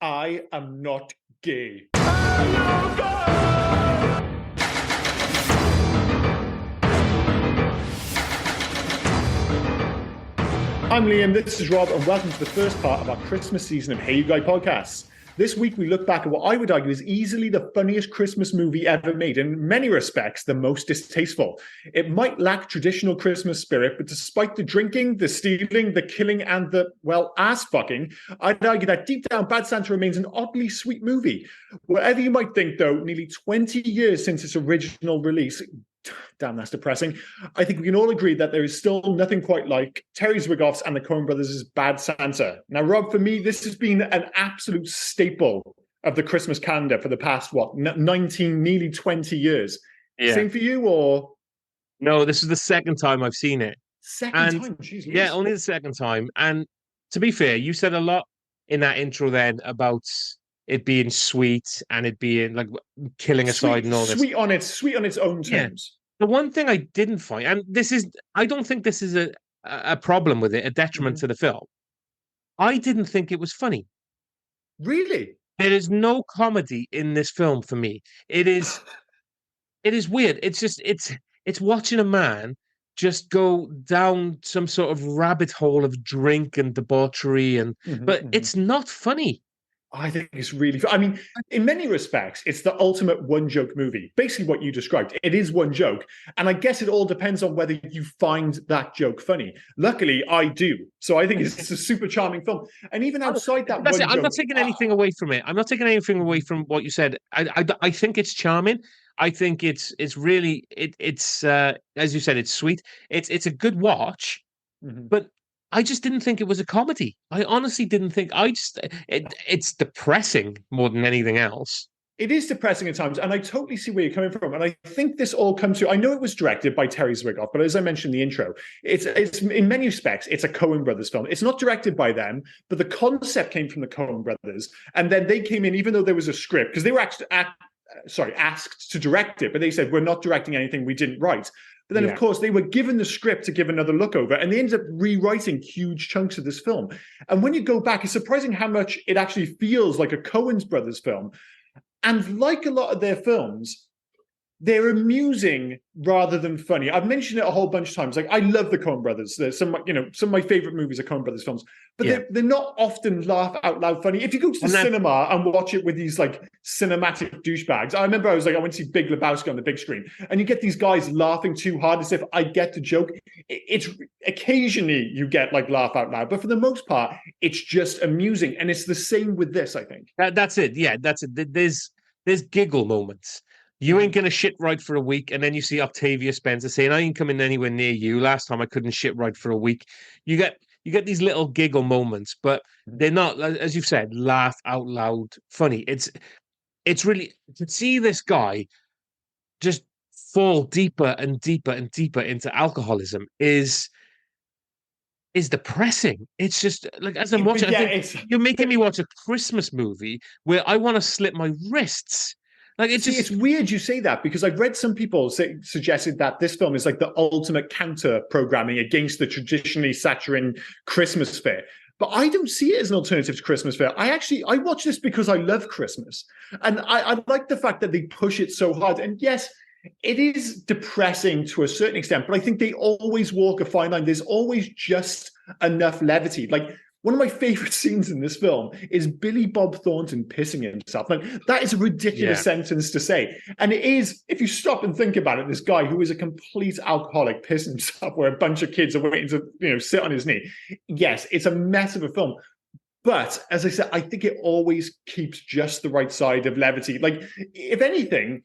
I am not gay. I'm Liam, this is Rob, and welcome to the first part of our Christmas season of Hey You Guy podcasts. This week we look back at what I would argue is easily the funniest Christmas movie ever made, in many respects the most distasteful. It might lack traditional Christmas spirit, but despite the drinking, the stealing, the killing, and the, well, ass fucking, I'd argue that deep down Bad Santa remains an oddly sweet movie. Whatever you might think though, nearly 20 years since its original release, damn, that's depressing. I think we can all agree that there is still nothing quite like Terry Zwigoff's and the Coen Brothers' Bad Santa. Now, Rob, for me, this has been an absolute staple of the Christmas calendar for the past, 19, nearly 20 years. Yeah. Same for you, or? No, this is the second time I've seen it. Second time? Jeez, yeah, only the second time. And to be fair, you said a lot in that intro then about it being sweet and it being like killing aside and all this. Sweet on its own terms. Yeah. The one thing I didn't find, and I don't think this is a problem with it, a detriment to the film. I didn't think it was funny. Really? There is no comedy in this film for me. It is weird. It's just it's watching a man just go down some sort of rabbit hole of drink and debauchery, but it's not funny. I think it's really fun. I mean, in many respects, it's the ultimate one-joke movie. Basically what you described. It is one joke. And I guess it all depends on whether you find that joke funny. Luckily, I do. So I think it's a super charming film. And even outside that one joke... I'm not taking anything away from it. I'm not taking anything away from what you said. I think it's charming. I think it's really... It's as you said, it's sweet. It's a good watch. But I just didn't think it was a comedy. I honestly didn't think. It's depressing more than anything else. It is depressing at times, and I totally see where you're coming from. And I think this all comes to. I know it was directed by Terry Zwigoff, but as I mentioned in the intro, it's in many respects it's a Coen Brothers film. It's not directed by them, but the concept came from the Coen Brothers, and then they came in, even though there was a script, because they were asked to direct it, but they said we're not directing anything we didn't write. But then, of course, they were given the script to give another look over, and they ended up rewriting huge chunks of this film. And when you go back, it's surprising how much it actually feels like a Coen Brothers film. And like a lot of their films, they're amusing rather than funny. I've mentioned it a whole bunch of times. Like, I love the Coen Brothers. There's some of my favorite movies are Coen Brothers films, but they're not often laugh out loud funny. If you go to the cinema and watch it with these like cinematic douchebags, I remember I went to see Big Lebowski on the big screen, and you get these guys laughing too hard as if I get the joke. It's occasionally you get like laugh out loud, but for the most part, it's just amusing, and it's the same with this. I think that's it. Yeah, that's it. There's giggle moments. You ain't gonna shit right for a week, and then you see Octavia Spencer saying, "I ain't coming anywhere near you. Last time I couldn't shit right for a week." You get these little giggle moments, but they're not, as you've said, laugh out loud funny. It's really to see this guy just fall deeper and deeper and deeper into alcoholism is depressing. It's just like as I'm watching, you're making me watch a Christmas movie where I want to slip my wrists. Like it's weird you say that, because I've read some people suggested that this film is like the ultimate counter programming against the traditionally saccharine Christmas fare. But I don't see it as an alternative to Christmas fare. I watch this because I love Christmas. And I like the fact that they push it so hard. And yes, it is depressing to a certain extent, but I think they always walk a fine line. There's always just enough levity. Like, one of my favorite scenes in this film is Billy Bob Thornton pissing himself. Like, that is a ridiculous sentence to say. And it is, if you stop and think about it, this guy who is a complete alcoholic pissing himself where a bunch of kids are waiting to, sit on his knee. Yes, it's a mess of a film. But as I said, I think it always keeps just the right side of levity. Like, if anything,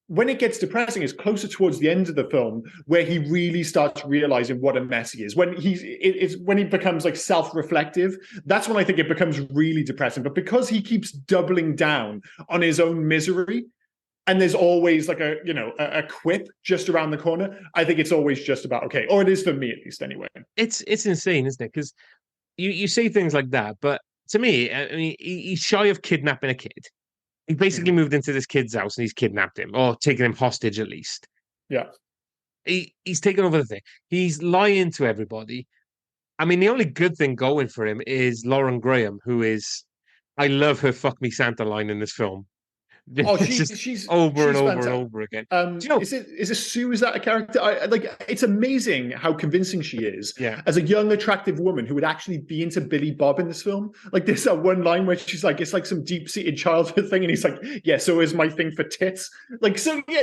when it gets depressing, it's closer towards the end of the film where he really starts realizing what a mess he is. When when he becomes like self-reflective, that's when I think it becomes really depressing. But because he keeps doubling down on his own misery, and there's always like a quip just around the corner, I think it's always just about okay, or it is for me at least anyway. It's insane, isn't it? Because you say things like that, but to me, I mean, he's shy of kidnapping a kid. He basically moved into this kid's house and he's kidnapped him, or taken him hostage at least. Yeah. He's taken over the thing. He's lying to everybody. I mean, the only good thing going for him is Lauren Graham, who is I love her "fuck me Santa" line in this film. Oh, It's just she's over and she's over and fantastic. over again. Do you know? Is it Sue? Is that a character? Like. It's amazing how convincing she is Yeah, as a young, attractive woman who would actually be into Billy Bob in this film. Like, there's that one line where she's like, "It's like some deep-seated childhood thing," and he's like, "Yeah, so is my thing for tits." Like, so yeah,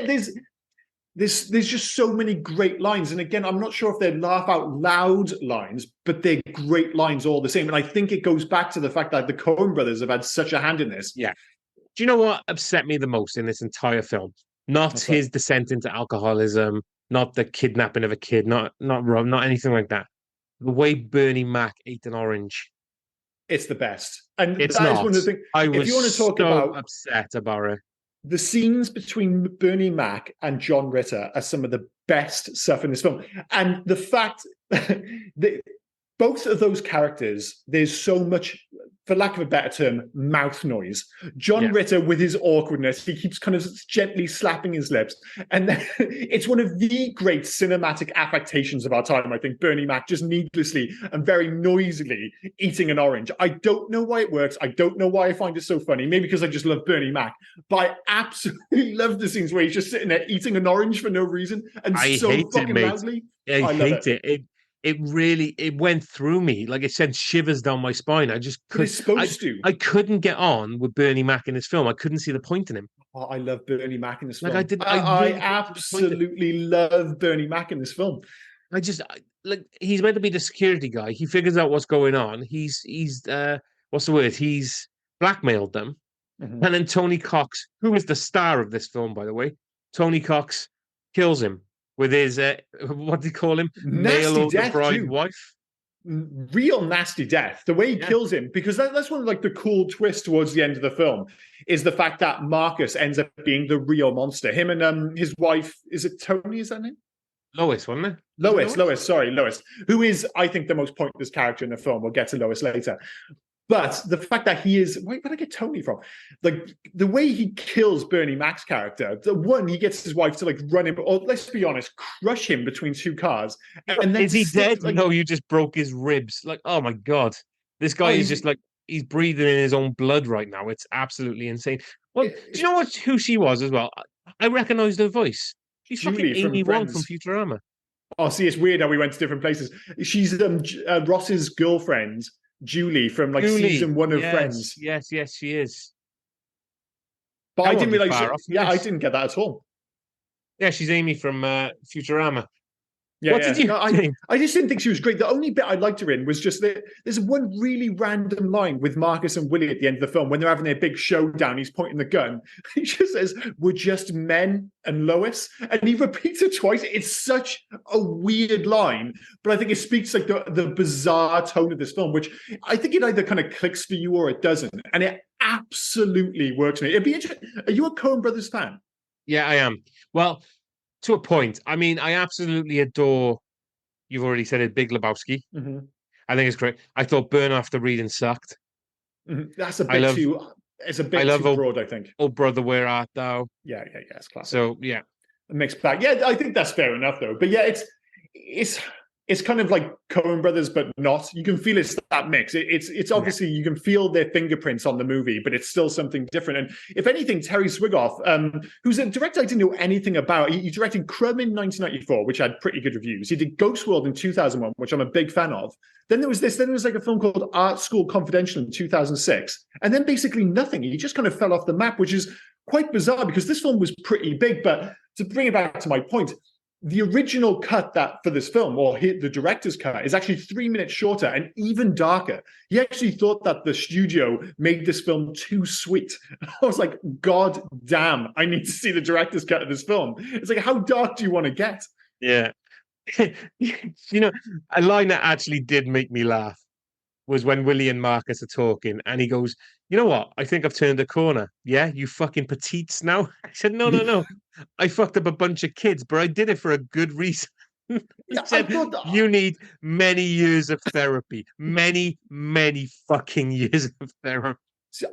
there's just so many great lines, and again, I'm not sure if they're laugh out loud lines, but they're great lines all the same. And I think it goes back to the fact that the Coen brothers have had such a hand in this. yeah. Do you know what upset me the most in this entire film? Not What's that? his descent into alcoholism, not the kidnapping of a kid, not anything like that. The way Bernie Mac ate an orange. It's the best, and It's that is one not. of the things. I If you was want to talk so about upset about it. the scenes between Bernie Mac and John Ritter are some of the best stuff in this film. And the fact that both of those characters, there's so much, for lack of a better term, mouth noise. John Yeah. Ritter, with his awkwardness, he keeps kind of gently slapping his lips. And it's one of the great cinematic affectations of our time, I think, Bernie Mac just needlessly and very noisily eating an orange. I don't know why it works. I don't know why I find it so funny. Maybe because I just love Bernie Mac. But I absolutely love the scenes where he's just sitting there eating an orange for no reason and I so hate it, fucking mate. loudly. I I love hate it. it. It really went through me. Like it sent shivers down my spine. I just But could it's supposed to. I couldn't get on with Bernie Mac in this film. I couldn't see the point in him. Oh, I love Bernie Mac in this Like I film. did I I really couldn't see the point in it. absolutely love Bernie Mac in this film. Like he's meant to be the security guy. He figures out what's going on. He's what's the word? He's blackmailed them. Mhm. And then Tony Cox, who is the star of this film, by the way, Tony Cox kills him with his what do you call him? Mail Nasty order death bride too. wife. Real nasty death. The way he Yeah. kills him, because that's one of like the cool twists towards the end of the film, is the fact that Marcus ends up being the real monster. Him and his wife, is it Tony? Is that name? Lois, wasn't it? Was it Lois, who is, I think, the most pointless character in the film. We'll get to Lois later. But the fact that he is, where did I get Tony from? Like the way he kills Bernie Mac's character, the one he gets his wife to like run him, or let's be honest, crush him between two cars. And then Is he dead? like, No, you just broke his ribs. Like, oh my God. This guy oh, is just like he's breathing in his own blood right now. It's absolutely insane. Well, do you know who she was as well? I recognized her voice. She's fucking Julie from Amy Wong from Friends. Futurama. Oh, see, it's weird how we went to different places. She's Ross's girlfriend, Julie, from like Julie. season 1 of Yes, Friends. yes, she is. But I I won't didn't be realize. far off from Yeah, I this. didn't get that at all. Yeah, she's Amy from Futurama. Yeah, What yeah. did you No, think? I just didn't think she was great. The only bit I liked her in was just that there's one really random line with Marcus and Willie at the end of the film when they're having their big showdown. He's pointing the gun. He just says, "We're just men and Lois," and he repeats it twice. It's such a weird line, but I think it speaks like the bizarre tone of this film, which I think it either kind of clicks for you or it doesn't, and it absolutely works for me. It'd be interesting. Are you a Coen Brothers fan? Yeah, I am. Well, to a point. I mean, I absolutely adore. You've already said it, Big Lebowski. Mm-hmm. I think it's great. I thought Burn After Reading sucked. Mm-hmm. That's a I bit love, too. It's a I bit love too broad, I think. Oh Brother, Where Art Thou? Yeah, it's classic. So yeah, A mixed bag. Yeah, I think that's fair enough, though. But yeah, it's kind of like Coen Brothers, but not. You can feel it's that mix. It's obviously you can feel their fingerprints on the movie, but it's still something different. And if anything, Terry Swigoff, who's a director I didn't know anything about, he directed Crumb in 1994, which had pretty good reviews. He did Ghost World in 2001, which I'm a big fan of. Then there was this. Then there was like a film called Art School Confidential in 2006, and then basically nothing. He just kind of fell off the map, which is quite bizarre because this film was pretty big. But to bring it back to my point, the original cut that for this film, or the director's cut, is actually 3 minutes shorter and even darker. He actually thought that the studio made this film too sweet. I was like, God damn, I need to see the director's cut of this film. It's like, how dark do you want to get? yeah. A line that actually did make me laugh was when Willie and Marcus are talking, and he goes, "You know what? I think I've turned a corner. Yeah, you fucking petites now." I said, "No. I fucked up a bunch of kids, but I did it for a good reason." He Yeah, I said, thought that, "You need many years of therapy, many fucking years of therapy."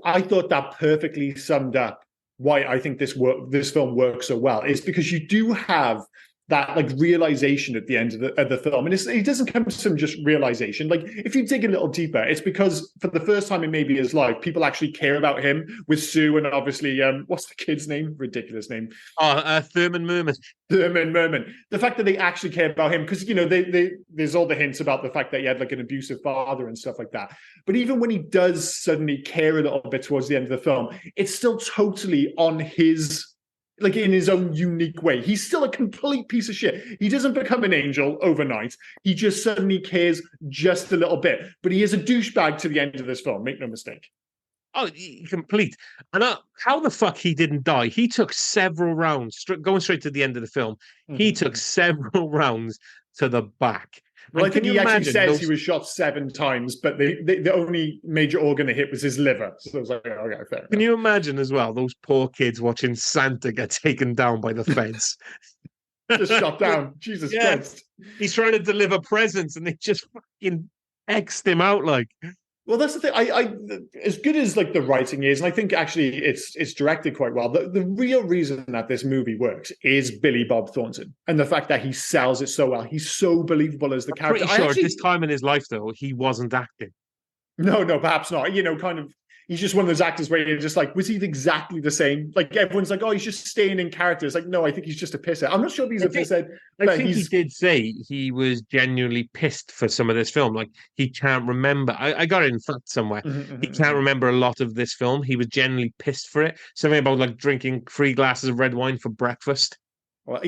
I thought that perfectly summed up why I think this film works so well. Is because you do have that like realization at the end of the film, and it doesn't come to some just realization. Like if you dig a little deeper, it's because for the first time in maybe his life, people actually care about him with Sue and obviously what's the kid's name? Ridiculous name. Thurman Merman. Thurman Merman. The fact that they actually care about him, because there's all the hints about the fact that he had like an abusive father and stuff like that. But even when he does suddenly care a little bit towards the end of the film, it's still totally on his, like in his own unique way. He's still a complete piece of shit. He doesn't become an angel overnight. He just suddenly cares just a little bit. But he is a douchebag to the end of this film. Make no mistake. Oh, complete. And how the fuck he didn't die? He took several rounds, going straight to the end of the film. He took several rounds to the back. Well, I think he actually says he was shot 7 times, but the only major organ that hit was his liver. So I was like, okay, fair enough. Can you imagine as well, those poor kids watching Santa get taken down by the feds? Just shot down. Jesus Christ. He's trying to deliver presents and they just fucking X'd him out like... Well, that's the thing. I as good as like the writing is, and I think actually it's directed quite well. The real reason that this movie works is Billy Bob Thornton and the fact that he sells it so well. He's so believable as the character. Pretty sure at this time in his life, though, he wasn't acting. No, perhaps not. Kind of. He's just one of those actors where you're just like, was he exactly the same? Like everyone's like, oh, he's just staying in character. It's like, no, I think he's just a pisshead. I'm not sure if he's a pisshead. I think he did say he was genuinely pissed for some of this film. Like he can't remember. I got it in fact somewhere. He can't remember a lot of this film. He was genuinely pissed for it. Something about like drinking 3 glasses of red wine for breakfast. Well,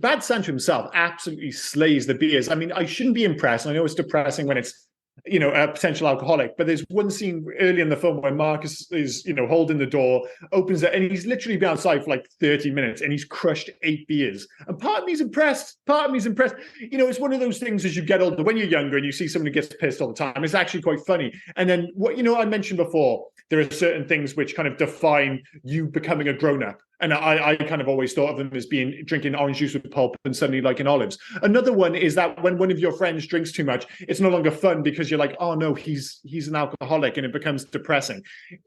Bad Santa himself absolutely slays the beers. I mean, I shouldn't be impressed. I know it's depressing when it's a potential alcoholic, but there's one scene early in the film where Marcus is, holding the door, opens it, and he's literally been outside for like 30 minutes and he's crushed 8 beers. And part of me's impressed. It's one of those things as you get older, when you're younger and you see someone who gets pissed all the time, it's actually quite funny. And then I mentioned before, there are certain things which kind of define you becoming a grown-up. And I kind of always thought of them as being drinking orange juice with pulp and suddenly liking olives. Another one is that when one of your friends drinks too much, it's no longer fun because you're like, oh no, he's an alcoholic, and it becomes depressing.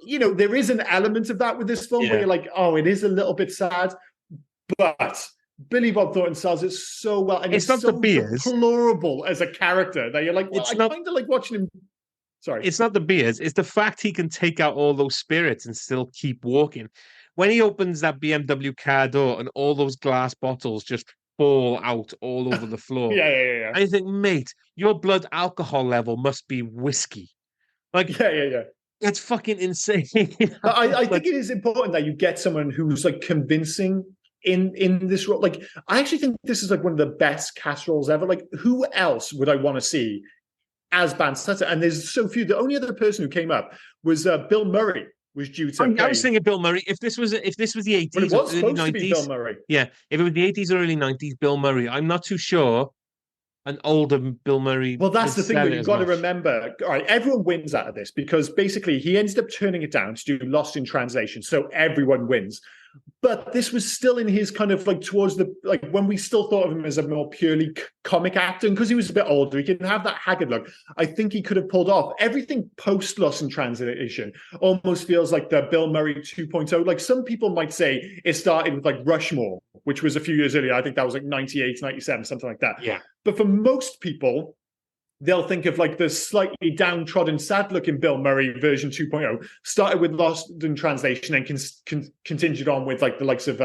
There is an element of that with this film where you're like, oh, it is a little bit sad, but Billy Bob Thornton sells it so well, and it's not so the beers, deplorable as a character that you're like, well, I kind of like watching him. Sorry, it's not the beers; it's the fact he can take out all those spirits and still keep walking. When he opens that BMW car door and all those glass bottles just fall out all over the floor. Yeah. I think, mate, your blood alcohol level must be whiskey. Like, yeah. It's fucking insane. I think it is important that you get someone who's like convincing in this role. Like, I actually think this is like one of the best cast roles ever. Like, who else would I want to see as Bad Santa? And there's so few. The only other person who came up was Bill Murray. Was due to. I was thinking Bill Murray. If this was the 80s, well, it was supposed to be Bill Murray. Yeah, if it was the 80s or early 90s, Bill Murray. I'm not too sure. An older Bill Murray. Well, that's the thing that you've got to remember. All right, everyone wins out of this because basically he ended up turning it down to do Lost in Translation, so everyone wins. But this was still in his kind of like towards the, like when we still thought of him as a more purely comic actor, and because he was a bit older, he didn't have that haggard look. I think he could have pulled off everything post Lost in Translation. Almost feels like the Bill Murray 2.0. Like some people might say it started with like Rushmore, which was a few years earlier. I think that was like 98, 97, something like that. Yeah. But for most people, they'll think of like the slightly downtrodden, sad-looking Bill Murray version 2.0, started with Lost in Translation and continued on with like the likes of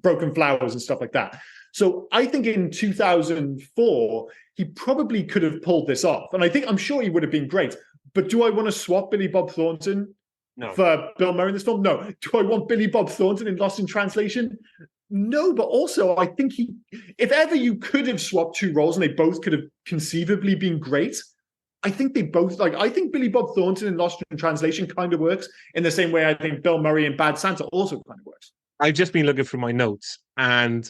Broken Flowers and stuff like that. So I think in 2004, he probably could have pulled this off. And I'm sure he would have been great. But do I want to swap Billy Bob Thornton for Bill Murray in this film? No. Do I want Billy Bob Thornton in Lost in Translation? No, but also I think if ever you could have swapped 2 roles and they both could have conceivably been great, I think they both, I think Billy Bob Thornton in Lost in Translation kind of works in the same way I think Bill Murray in Bad Santa also kind of works. I've just been looking through my notes and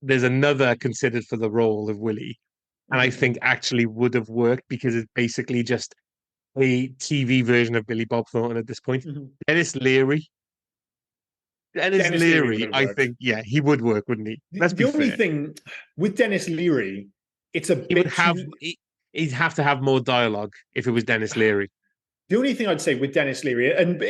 there's another considered for the role of Willie. And I think actually would have worked because it's basically just a TV version of Billy Bob Thornton at this point. Dennis Leary. Dennis Leary, I think, he would work, wouldn't he? Let's be fair. The only thing with Dennis Leary, it's a bit he'd have to have more dialogue if it was Dennis Leary. The only thing I'd say with Dennis Leary, and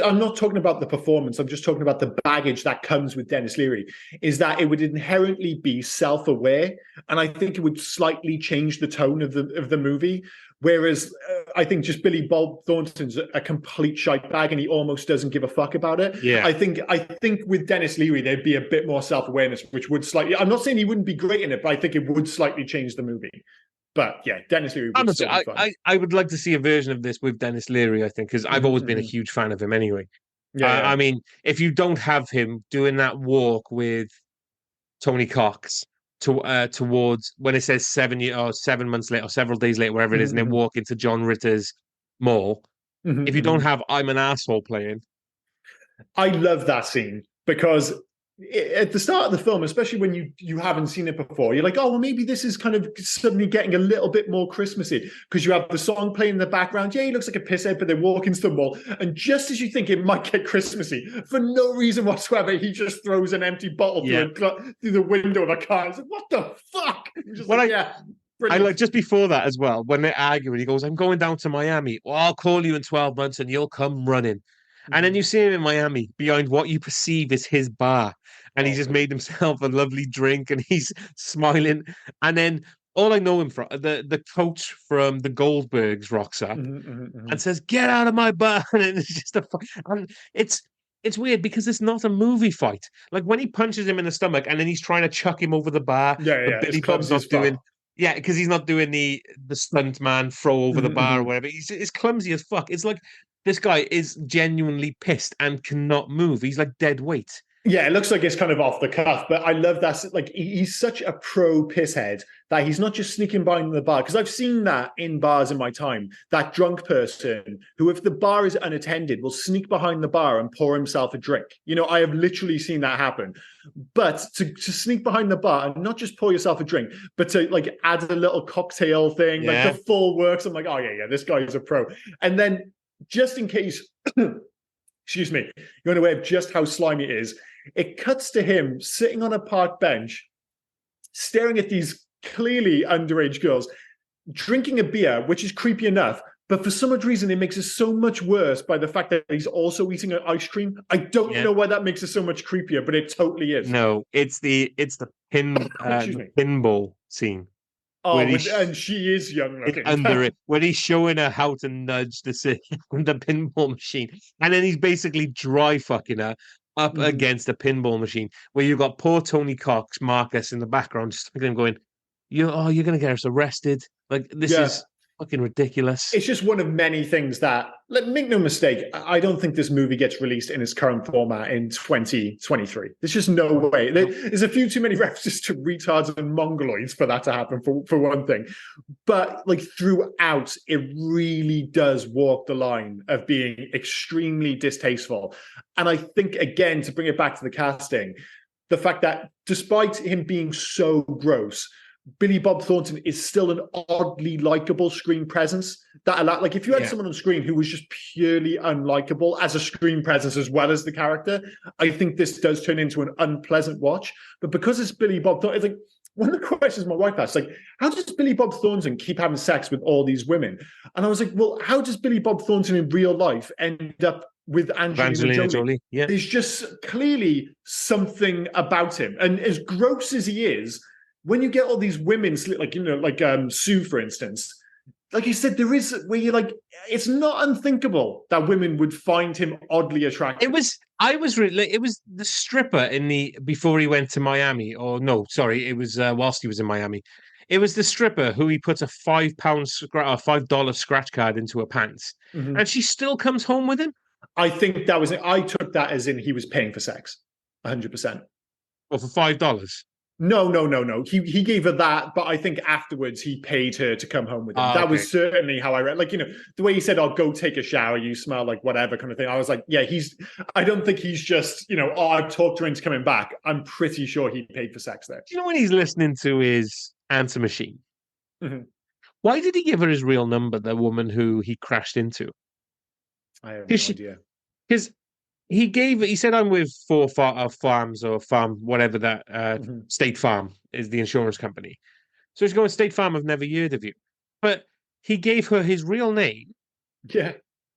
I'm not talking about the performance, I'm just talking about the baggage that comes with Dennis Leary, is that it would inherently be self-aware, and I think it would slightly change the tone of the movie. Whereas I think just Billy Bob Thornton's a complete shite bag, and he almost doesn't give a fuck about it. Yeah. I think with Dennis Leary there'd be a bit more self-awareness, which would slightly. I'm not saying he wouldn't be great in it, but I think it would slightly change the movie. But yeah, Dennis Leary would still be fun. I would like to see a version of this with Dennis Leary, I think, because I've always been a huge fan of him anyway. Yeah, I mean, if you don't have him doing that walk with Tony Cox towards when it says 7 months later or several days later, wherever it is, and they walk into John Ritter's mall, if you don't have I'm an Asshole playing. I love that scene because at the start of the film, especially when you haven't seen it before, you're like, oh, well, maybe this is kind of suddenly getting a little bit more Christmassy because you have the song playing in the background. Yeah, he looks like a pisshead, but they walk into the mall. And just as you think it might get Christmassy, for no reason whatsoever, he just throws an empty bottle through the window of a car. It's like, what the fuck? I like just before that as well, when they're arguing, he goes, I'm going down to Miami. Well, I'll call you in 12 months and you'll come running. And then you see him in Miami behind what you perceive is his bar. And he's just made himself a lovely drink and he's smiling. And then all I know him from, the coach from the Goldbergs rocks up and says, get out of my bar. And it's just and it's weird because it's not a movie fight. Like when he punches him in the stomach and then he's trying to chuck him over the bar. Yeah. Billy Bob's not doing. Yeah, because he's not doing the stunt man throw over the bar or whatever. He's clumsy as fuck. It's like this guy is genuinely pissed and cannot move. He's like dead weight. Yeah, it looks like it's kind of off the cuff, but I love that. Like he's such a pro pisshead that he's not just sneaking behind the bar. Because I've seen that in bars in my time. That drunk person who, if the bar is unattended, will sneak behind the bar and pour himself a drink. You know, I have literally seen that happen. But to sneak behind the bar and not just pour yourself a drink, but to like add a little cocktail thing, like the full works. I'm like, oh yeah, this guy is a pro. And then just in case, excuse me, you're unaware of just how slimy it is. It cuts to him sitting on a park bench, staring at these clearly underage girls, drinking a beer, which is creepy enough. But for some odd reason, it makes it so much worse by the fact that he's also eating an ice cream. I don't know why that makes it so much creepier, but it totally is. No, it's the pinball scene. Oh, and she is young looking. Under it, when he's showing her how to nudge the pinball machine, and then he's basically dry fucking her up against the pinball machine, where you've got poor Tony Cox, Marcus in the background, just looking at him going, you're going to get us arrested. Like, this is fucking ridiculous. It's just one of many things that, make no mistake, I don't think this movie gets released in its current format in 2023. There's just no way. There's a few too many references to retards and mongoloids for that to happen, for one thing. But like throughout, it really does walk the line of being extremely distasteful. And I think, again, to bring it back to the casting, the fact that despite him being so gross, Billy Bob Thornton is still an oddly likable screen presence. Like if you had someone on screen who was just purely unlikable as a screen presence as well as the character, I think this does turn into an unpleasant watch. But because it's Billy Bob Thornton, it's like one of the questions my wife asked, like, how does Billy Bob Thornton keep having sex with all these women? And I was like, well, how does Billy Bob Thornton in real life end up with Angelina Jolie? Yeah. There's just clearly something about him. And as gross as he is, when you get all these women, like Sue, for instance, like you said, there is where you're like, it's not unthinkable that women would find him oddly attractive. It was the stripper before he went to Miami, or no, sorry, it was whilst he was in Miami. It was the stripper who he put a $5 scratch card into her pants, and she still comes home with him. I think that was it. I took that as in he was paying for sex, 100%. Well, for $5. No. He gave her that, but I think afterwards he paid her to come home with him. That was certainly how I read. Like, the way he said, "I'll go take a shower. You smell like whatever," kind of thing. I was like, yeah, I don't think he's just, I've talked her into coming back. I'm pretty sure he paid for sex there. Do you know when he's listening to his answer machine? Why did he give her his real number, the woman who he crashed into? I have no idea. Because he said, I'm with four farms or farm, whatever that, State Farm is the insurance company. So he's going, State Farm, I've never heard of you. But he gave her his real name. Yeah.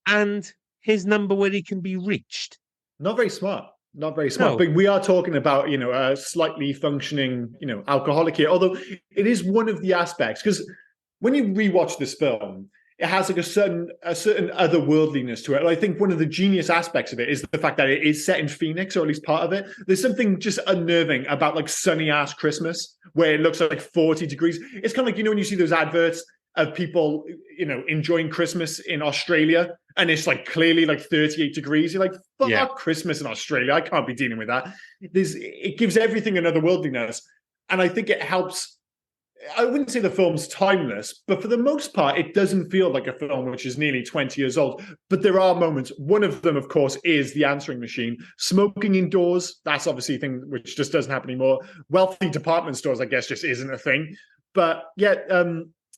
and his number where he can be reached. Not very smart. Not very smart. No. But we are talking about, a slightly functioning, alcoholic here. Although it is one of the aspects, because when you rewatch this film, it has like a certain otherworldliness to it. And I think one of the genius aspects of it is the fact that it is set in Phoenix, or at least part of it. There's something just unnerving about like sunny ass Christmas where it looks like 40 degrees. It's kind of like, when you see those adverts of people, enjoying Christmas in Australia, and it's like clearly like 38 degrees. You're like, fuck Christmas in Australia. I can't be dealing with that. It gives everything another worldliness. And I think it helps. I wouldn't say the film's timeless, but for the most part, it doesn't feel like a film which is nearly 20 years old. But there are moments. One of them, of course, is the answering machine. Smoking indoors, that's obviously a thing which just doesn't happen anymore. Wealthy department stores, I guess, just isn't a thing. But yeah,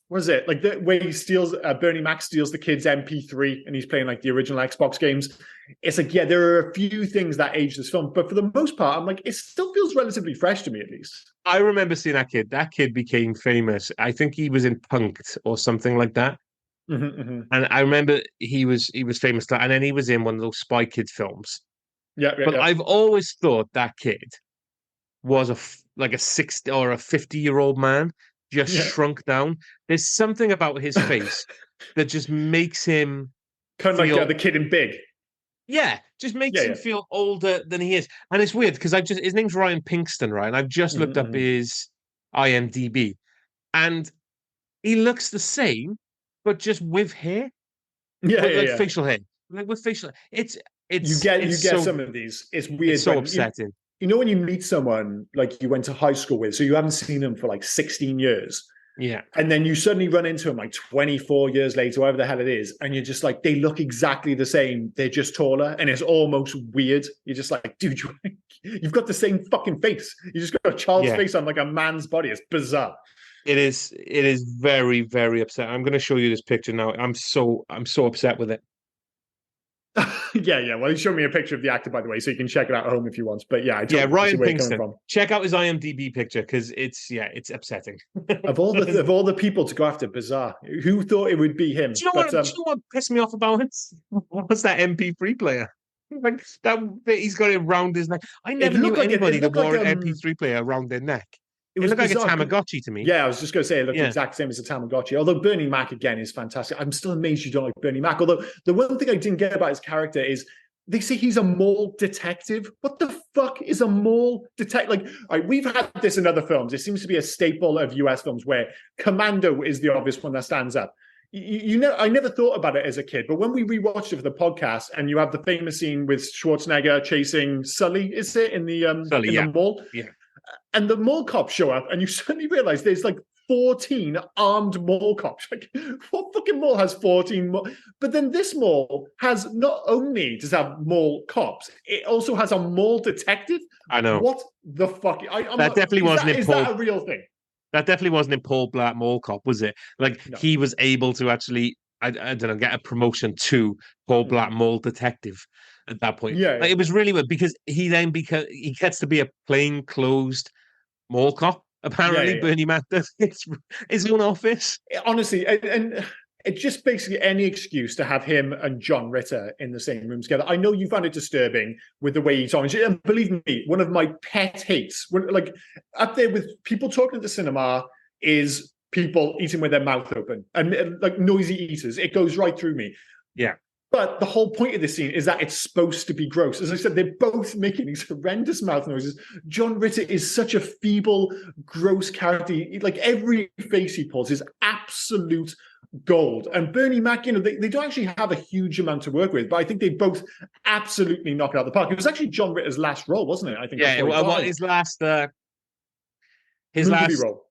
what is it? Like the way he steals, Bernie Mac steals the kid's MP3 and he's playing like the original Xbox games. It's like, yeah, there are a few things that age this film, but for the most part, I'm like, it still feels relatively fresh to me, at least. I remember seeing that kid. That kid became famous. I think he was in Punk'd or something like that. Mm-hmm, mm-hmm. And I remember he was famous, and then he was in one of those Spy Kids films. But I've always thought that kid was like a 60 or a 50-year-old man just shrunk down. There's something about his face that just makes him kind of like the kid in Big. Yeah, just makes him feel older than he is. And it's weird because his name's Ryan Pinkston, right? And I've just looked up his IMDb, and he looks the same, but just with hair. Facial hair. Like with facial hair. It's you get some of these. It's weird. It's so upsetting. When you meet someone like you went to high school with, so you haven't seen them for like 16 years. Yeah. And then you suddenly run into them like 24 years later, whatever the hell it is. And you're just like, they look exactly the same. They're just taller. And it's almost weird. You're just like, dude, you've got the same fucking face. You just got a child's face on like a man's body. It's bizarre. It is very, very upsetting. I'm going to show you this picture now. I'm so upset with it. Yeah. Well, he showed me a picture of the actor, by the way, so you can check it out at home if you want. But yeah, Ryan Pinkston. Check out his IMDb picture because it's upsetting. of all the people to go after, bizarre. Who thought it would be him? Do you know what pissed me off about it? What's that MP3 player? Like that, he's got it around his neck. I never knew anybody that wore an MP3 player around their neck. It looked like a Tamagotchi to me. Yeah, I was just going to say it looked the exact same as a Tamagotchi. Although Bernie Mac, again, is fantastic. I'm still amazed you don't like Bernie Mac. Although the one thing I didn't get about his character is they say he's a mall detective. What the fuck is a mall detective? Like, all right, we've had this in other films. It seems to be a staple of US films where Commando is the obvious one that stands up. I never thought about it as a kid, but when we rewatched it for the podcast, and you have the famous scene with Schwarzenegger chasing Sully, is it in the the mall? Yeah. And the mall cops show up, and you suddenly realize there's like 14 armed mall cops. Like, what fucking mall has 14 mall? But then this mall has not only does have mall cops, it also has a mall detective. I know. What the fuck? Is that a real thing? That definitely wasn't in Paul Blart Mall Cop, was it? Like he was able to actually, I don't know, get a promotion to Paul Blart Mall Detective at that point. Yeah, Like, it was really weird because he gets to be a plainclothes mall cop. Apparently, Bernie Mac does his own office. Honestly, and it's just basically any excuse to have him and John Ritter in the same room together. I know you found it disturbing with the way he talks. And believe me, one of my pet hates, like up there with people talking at the cinema, is people eating with their mouth open and like noisy eaters. It goes right through me. Yeah. But the whole point of this scene is that it's supposed to be gross. As I said, they're both making these horrendous mouth noises. John Ritter is such a feeble, gross character. Like every face he pulls is absolute gold. And Bernie Mac, they don't actually have a huge amount to work with, but I think they both absolutely knock it out of the park. It was actually John Ritter's last role, wasn't it? I think. Yeah, his last role.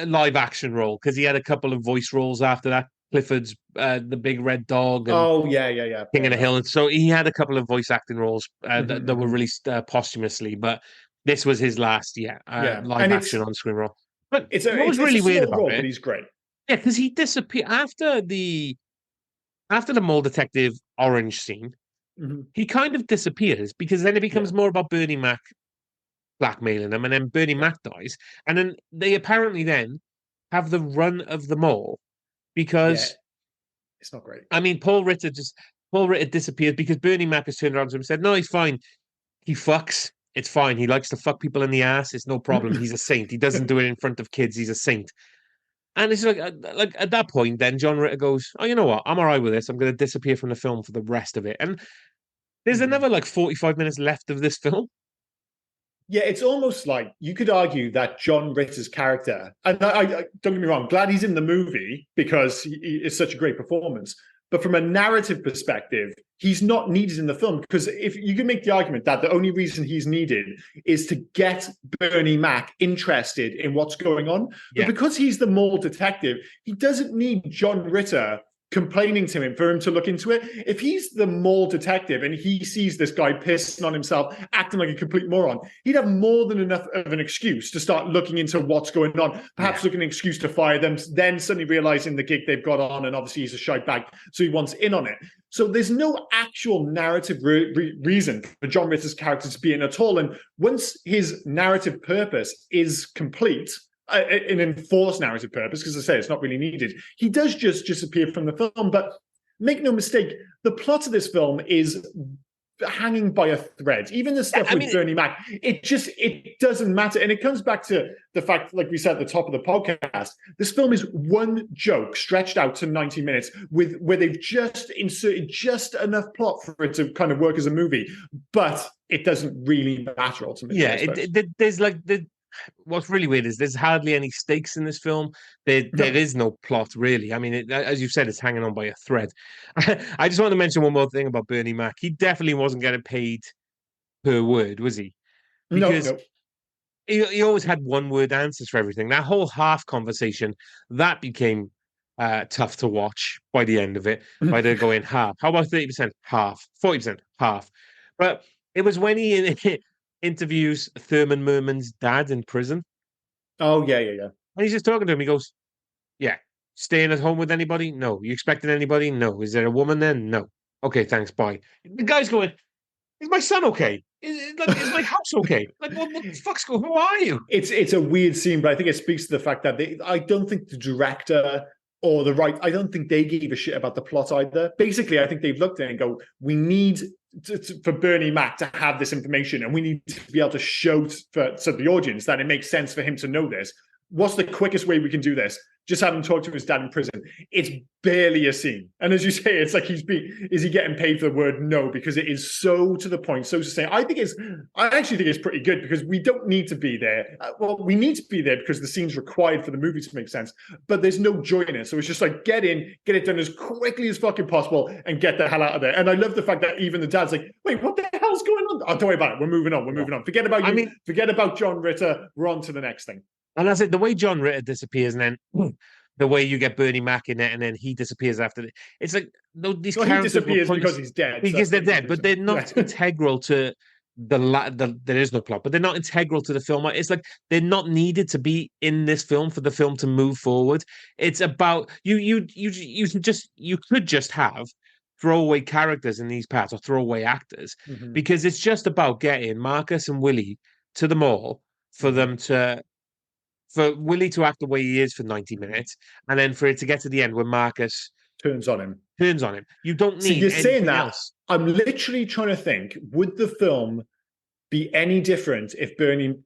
Live action role, because he had a couple of voice roles after that. Clifford's the Big Red Dog. And King of the Hill. So he had a couple of voice acting roles that were released posthumously, but this was his last live action on screen role. But what was really weird about it? But he's great. Yeah, because he disappeared after the Mole Detective Orange scene. Mm-hmm. He kind of disappears because then it becomes more about Bernie Mac blackmailing him, and then Bernie Mac dies, and then they apparently then have the run of the mall because it's not great. I mean, Paul Ritter Paul Ritter disappears because Bernie Mac has turned around to him and said, "No, he's fine. He fucks. It's fine. He likes to fuck people in the ass. It's no problem. He's a saint. He doesn't do it in front of kids. He's a saint." And it's like at that point, then John Ritter goes, "Oh, you know what? I'm all right with this. I'm going to disappear from the film for the rest of it." And there's another like 45 minutes left of this film. Yeah, it's almost like you could argue that John Ritter's character, and I don't get me wrong, I'm glad he's in the movie because it's such a great performance. But from a narrative perspective, he's not needed in the film because if you can make the argument that the only reason he's needed is to get Bernie Mac interested in what's going on. Yeah. But because he's the mole detective, he doesn't need John Ritter complaining to him for him to look into it. If he's the mole detective and he sees this guy pissing on himself, acting like a complete moron, he'd have more than enough of an excuse to start looking into what's going on, perhaps looking an excuse to fire them, then suddenly realizing the gig they've got on, and obviously he's a shite bag, so he wants in on it. So there's no actual narrative reason for John Ritter's character to be in at all. And once his narrative purpose is complete, an enforced narrative purpose, because I say it's not really needed, he does just disappear from the film. But make no mistake, the plot of this film is hanging by a thread. Even the stuff with Bernie Mac, it doesn't matter. And it comes back to the fact, like we said at the top of the podcast, this film is one joke stretched out to 90 minutes where they've just inserted just enough plot for it to kind of work as a movie, but it doesn't really matter ultimately. Yeah, there's like what's really weird is there's hardly any stakes in this film. There is no plot, really. I mean, as you said, it's hanging on by a thread. I just want to mention one more thing about Bernie Mac. He definitely wasn't getting paid per word, was he? Because no. He always had one word answers for everything. That whole half conversation, that became tough to watch by the end of it, by the going half. How about 30%? Half. 40%? Half. But it was when he interviews Thurman Merman's dad in prison. Oh, yeah. And he's just talking to him. He goes, "Yeah, staying at home with anybody? No. You expecting anybody? No. Is there a woman then? No. Okay, thanks, bye." The guy's going, "Is my son okay? Is my house okay? Like, what the fuck's going on? Who are you?" It's a weird scene, but I think it speaks to the fact that I don't think the director or I don't think they gave a shit about the plot either. Basically, I think they've looked at it and go, we need for Bernie Mac to have this information, and we need to be able to show to the audience that it makes sense for him to know this. What's the quickest way we can do this? Just have him talk to his dad in prison. It's barely a scene. And as you say, it's like is he getting paid for the word? No, because it is so to the point, so succinct. I actually think it's pretty good because we don't need to be there. Well, we need to be there because the scene's required for the movie to make sense, but there's no joy in it. So it's just like, get in, get it done as quickly as fucking possible and get the hell out of there. And I love the fact that even the dad's like, wait, what the hell's going on? Oh, don't worry about it. We're moving on. We're moving on. Forget about you. Forget about John Ritter. We're on to the next thing. And that's it. The way John Ritter disappears, and then the way you get Bernie Mac in it, and then he disappears after it. It's like these characters he disappears because he's dead. Because they're dead, but they're not integral to the. There is no plot, but they're not integral to the film. It's like they're not needed to be in this film for the film to move forward. It's about you could just have throwaway characters in these parts or throwaway actors because it's just about getting Marcus and Willie to the mall for them to. For Willie to act the way he is for 90 minutes, and then for it to get to the end where Marcus turns on him. You don't need you're saying that else. I'm literally trying to think, would the film be any different if Bernie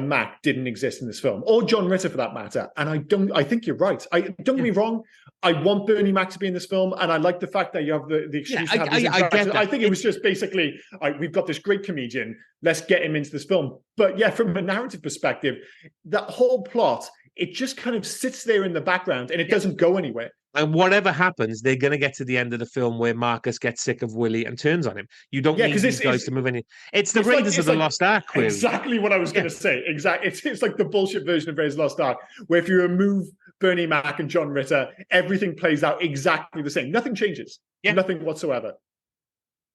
Mac didn't exist in this film, or John Ritter for that matter? And I think you're right. Don't get me wrong, I want Bernie Mac to be in this film, and I like the fact that you have the excuse to have these interactions. I think it was just basically, we've got this great comedian, let's get him into this film. But yeah, from a narrative perspective, that whole plot, it just kind of sits there in the background and it doesn't go anywhere. And whatever happens, they're going to get to the end of the film where Marcus gets sick of Willie and turns on him. You don't need these guys to move any. It's the Raiders of the Lost Ark query. Exactly what I was going to say. Exactly. It's like the bullshit version of Raiders of the Lost Ark, where if you remove Bernie Mac and John Ritter, everything plays out exactly the same. Nothing changes. Yeah. Nothing whatsoever.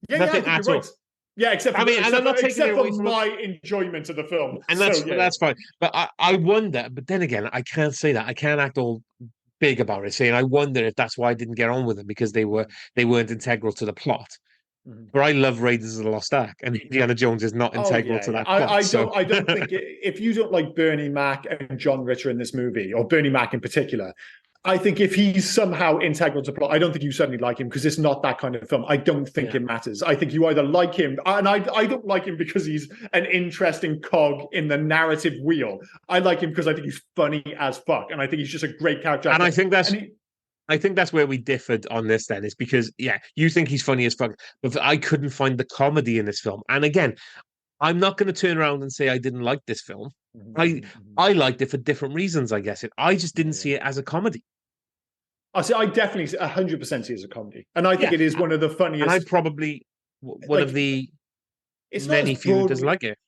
Yeah, nothing at all. Right. Yeah, except for, my enjoyment of the film. And that's fine. But I wonder, but then again, I can't say that. I can't act all big about it, saying I wonder if that's why I didn't get on with them, because they weren't integral to the plot. But I love Raiders of the Lost Ark, and Indiana Jones is not integral to that plot. I don't think if you don't like Bernie Mac and John Ritter in this movie, or Bernie Mac in particular, I think if he's somehow integral to plot, I don't think you suddenly like him because it's not that kind of film. I don't think it matters. I think you either like him, and I don't like him because he's an interesting cog in the narrative wheel. I like him because I think he's funny as fuck, and I think he's just a great character. And I think that's where we differed on this then, is because, you think he's funny as fuck, but I couldn't find the comedy in this film. And again, I'm not going to turn around and say I didn't like this film. I liked it for different reasons, I guess. I just didn't see it as a comedy. I definitely 100% see it as a comedy. And I think it is one of the funniest. And I probably one of the many few who doesn't like it.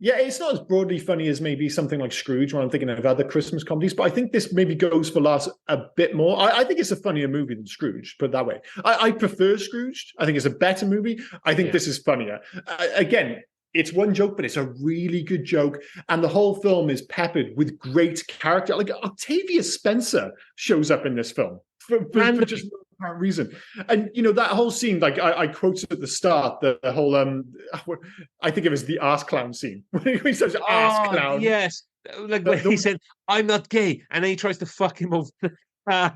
Yeah, it's not as broadly funny as maybe something like Scrooge when I'm thinking of other Christmas comedies, but I think this maybe goes for laughs a bit more. I think it's a funnier movie than Scrooge, put it that way. I prefer Scrooge. I think it's a better movie. I think this is funnier. Again, it's one joke, but it's a really good joke. And the whole film is peppered with great character. Like Octavia Spencer shows up in this film for just no apparent reason. And, that whole scene, like I quoted at the start, the whole, I think it was the ass clown scene. When he says ass clown. Yes. Like when he said, I'm not gay. And then he tries to fuck him over.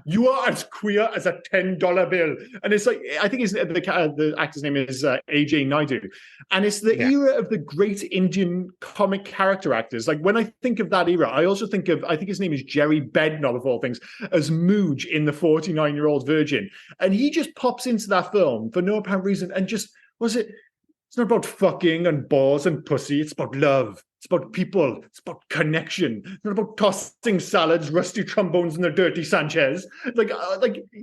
You are as queer as a $10 bill. And it's like, I think the actor's name is AJ Naidu. And it's the era of the great Indian comic character actors. Like when I think of that era, I also think of, I think his name is Jerry Bednoll of all things, as Mooj in The 49-Year-Old Virgin. And he just pops into that film for no apparent reason and just, it's not about fucking and balls and pussy. It's about love. It's about people. It's about connection. It's not about tossing salads, rusty trombones, and the dirty Sanchez. Like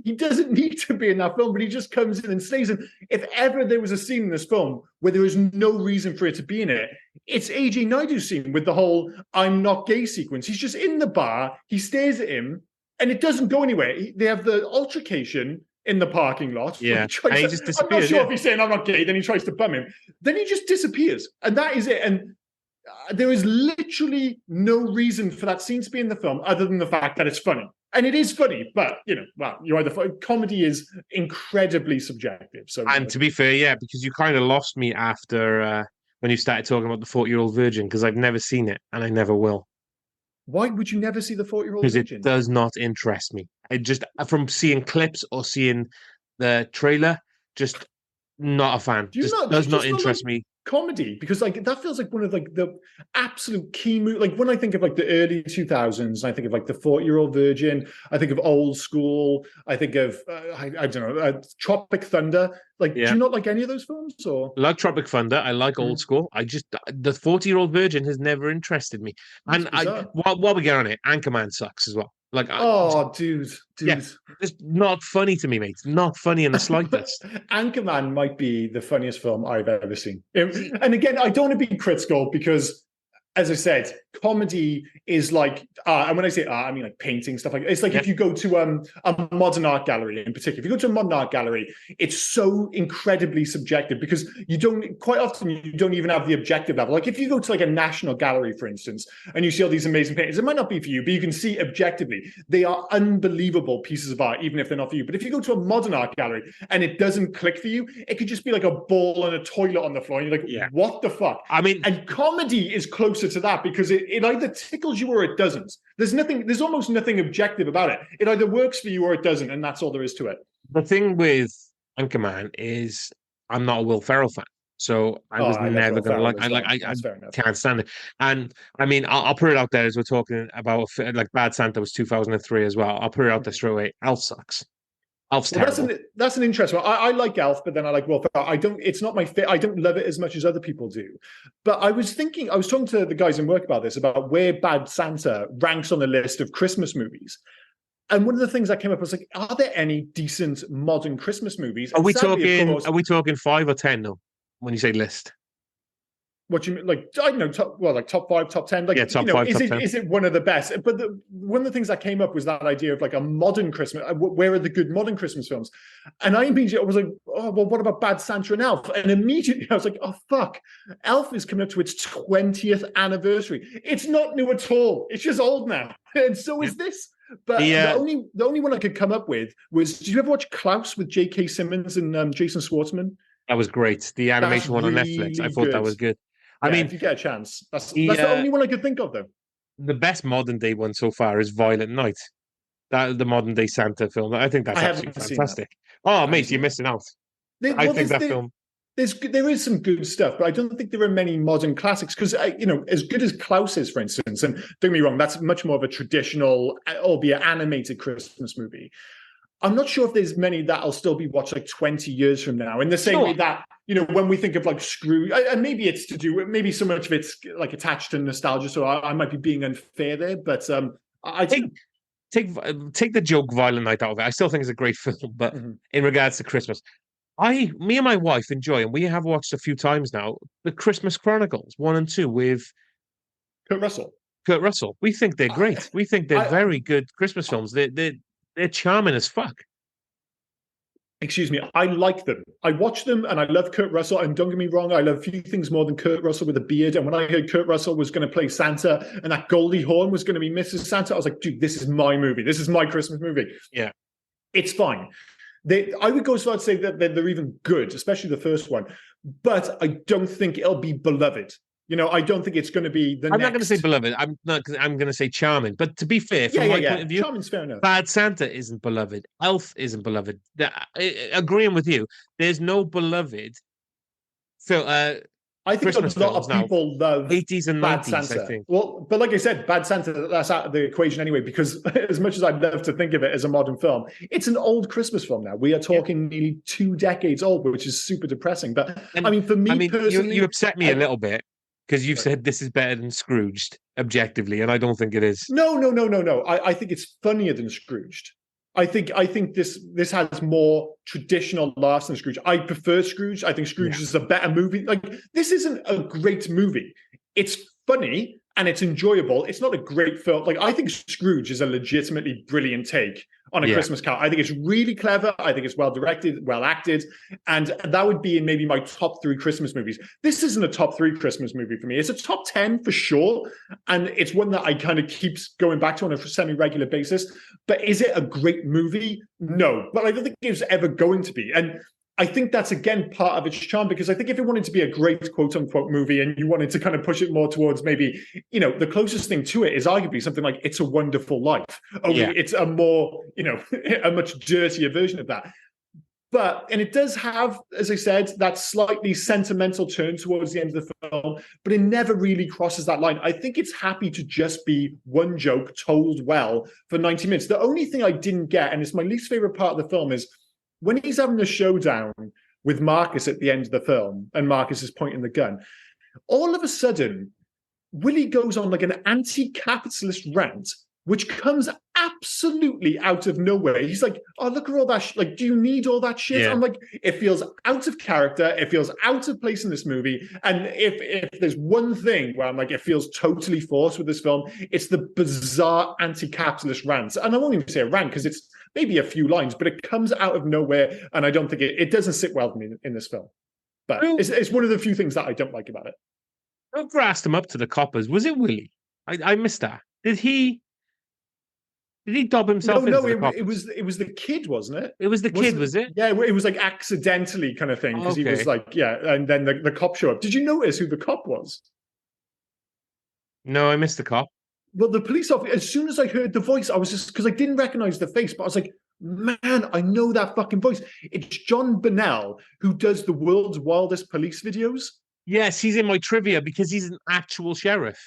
he doesn't need to be in that film, but he just comes in and stays in. If ever there was a scene in this film where there was no reason for it to be in it, it's AJ Naidu's scene with the whole "I'm not gay" sequence. He's just in the bar. He stares at him, and it doesn't go anywhere. They have the altercation in the parking lot. Yeah, and he just disappears. I'm not sure if he's saying I'm not gay, then he tries to bum him. Then he just disappears. And that is it. And there is literally no reason for that scene to be in the film other than the fact that it's funny. And it is funny, but, you're either comedy is incredibly subjective. So, and to be fair, because you kind of lost me after when you started talking about The 40-Year-Old Virgin, because I've never seen it and I never will. Why would you never see The 40-Year-Old Virgin? Because it does not interest me. It just, from seeing clips or seeing the trailer, just not a fan. Does not interest me. Comedy, because that feels like one of the absolute key movies. Like when I think of the early 2000s, I think of The 40-Year-Old Virgin. I think of Old School. I think of I don't know, Tropic Thunder. Do you not like any of those films? Or I like Tropic Thunder. I like Old School. The 40-Year-Old Virgin has never interested me. That's and while we get on it, Anchorman sucks as well. Dude. Yeah, it's not funny to me, mate. It's not funny in the slightest. Anchorman might be the funniest film I've ever seen. And again, I don't want to be critical because, as I said, comedy is and when I say art, I mean painting, stuff like that. It's if you go to a modern art gallery in particular, if you go to a modern art gallery, it's so incredibly subjective because quite often you don't even have the objective level. If you go to a national gallery, for instance, and you see all these amazing paintings, it might not be for you, but you can see objectively, they are unbelievable pieces of art, even if they're not for you. But if you go to a modern art gallery and it doesn't click for you, it could just be a ball and a toilet on the floor. And you're what the fuck? And comedy is closer to that because it either tickles you or it doesn't. There's almost nothing objective about it. It either works for you or it doesn't, and that's all there is to it. The thing with Anchorman is I'm not a Will Ferrell fan, so I was never going to I can't stand it. And I'll put it out there as we're talking about Bad Santa was 2003 as well. I'll put it out there straight away. Elf sucks. Elf's terrible. That's an interesting one. I like Elf, but then I like Will Ferrell. It's not my fit. I don't love it as much as other people do. But I was talking to the guys in work about this, about where Bad Santa ranks on the list of Christmas movies. And one of the things that came up was are there any decent modern Christmas movies? Are we talking 5 or 10 now when you say list? What do you mean? I don't know, top 5, top 10. Top 5, top 10. Is it one of the best? But one of the things that came up was that idea of a modern Christmas. Where are the good modern Christmas films? And I immediately was oh, well, what about Bad Santa and Elf? And immediately I was oh, fuck. Elf is coming up to its 20th anniversary. It's not new at all. It's just old now. And so is this. But the only one I could come up with was, did you ever watch Klaus with J.K. Simmons and Jason Schwartzman? That was great. The animation one on Netflix. I thought that was good. If you get a chance, that's the only one I could think of, though. The best modern day one so far is Violent Night. That the modern day Santa film. I think that's I absolutely haven't seen that. fantastic. Oh, I haven't mate, you're seen that. missing out. I Well, think that film. there is some good stuff, but I don't think there are many modern classics because as good as Klaus is, for instance, and don't get me wrong, that's much more of a traditional, albeit animated Christmas movie. I'm not sure if there's many that'll still be watched like 20 years from now. In the same way that, when we think of like Scrooge, and maybe it's to do with, maybe so much of it's like attached to nostalgia. So I might be being unfair there, but I take take the joke Violent Night out of it. I still think it's a great film, but in regards to Christmas, me and my wife enjoy, and we have watched a few times now, the Christmas Chronicles 1 and 2 with Kurt Russell. Kurt Russell. We think they're great. We think they're I, very good Christmas films. They're charming as fuck. Excuse me, I like them. I watch them and I love Kurt Russell. And don't get me wrong, I love a few things more than Kurt Russell with a beard. And when I heard Kurt Russell was going to play Santa and that Goldie Hawn was going to be Mrs. Santa, I was like, dude, this is my movie. This is my Christmas movie. Yeah. It's fine. I would go as far to say that they're even good, especially the first one. But I don't think it'll be beloved. I don't think it's going to be I'm not going to say beloved. I'm going to say charming. But to be fair, from my point of view, charming's fair enough. Bad Santa isn't beloved. Elf isn't beloved. Agreeing with you, there's no beloved. So I think Christmas a lot of people love 80s and Bad 90s, Santa. I think. Well, but like I said, Bad Santa, that's out of the equation anyway, because as much as I'd love to think of it as a modern film, it's an old Christmas film now. We are talking nearly 2 decades old, which is super depressing. But for me personally... You upset me a little bit because you've said this is better than Scrooged, objectively, and I don't think it is. No. I think it's funnier than Scrooged. I think this has more traditional laughs than Scrooge. I prefer Scrooge. I think Scrooge is a better movie. Like, this isn't a great movie. It's funny and it's enjoyable. It's not a great film. Like, I think Scrooge is a legitimately brilliant take on a Christmas Carol. I think it's really clever. I think it's well directed, well acted, and that would be in maybe my top 3 Christmas movies. This isn't a top 3 Christmas movie for me. It's a top 10 for sure, and it's one that I kind of keeps going back to on a semi-regular basis. But is it a great movie? No, but I don't think it's ever going to be. And I think that's, again, part of its charm, because I think if it wanted to be a great quote-unquote movie and you wanted to kind of push it more towards maybe, the closest thing to it is arguably something like It's a Wonderful Life. Only it's a more, a much dirtier version of that. And it does have, as I said, that slightly sentimental turn towards the end of the film, but it never really crosses that line. I think it's happy to just be one joke told well for 90 minutes. The only thing I didn't get, and it's my least favorite part of the film, is when he's having a showdown with Marcus at the end of the film, and Marcus is pointing the gun, all of a sudden, Willie goes on like an anti-capitalist rant, which comes absolutely out of nowhere. He's like, oh, look at all that. Like, do you need all that shit? Yeah. I'm like, it feels out of character. It feels out of place in this movie. And if there's one thing where I'm like, it feels totally forced with this film, it's the bizarre anti-capitalist rant. And I won't even say a rant because it's maybe a few lines, but it comes out of nowhere. And I don't think it doesn't sit well with me in this film. But it's one of the few things that I don't like about it. Who grassed him up to the coppers? Was it Willie? I missed that. Did he dob himself into the coppers? It was the kid, wasn't it? It was the kid, was it? Yeah, it was like accidentally kind of thing, because he was like, and then the cop showed up. Did you notice who the cop was? No, I missed the cop. Well, the police officer, as soon as I heard the voice, I was just, because I didn't recognize the face, but I was like, man, I know that fucking voice. It's John Bonnell, who does the world's wildest police videos. Yes, he's in my trivia because he's an actual sheriff.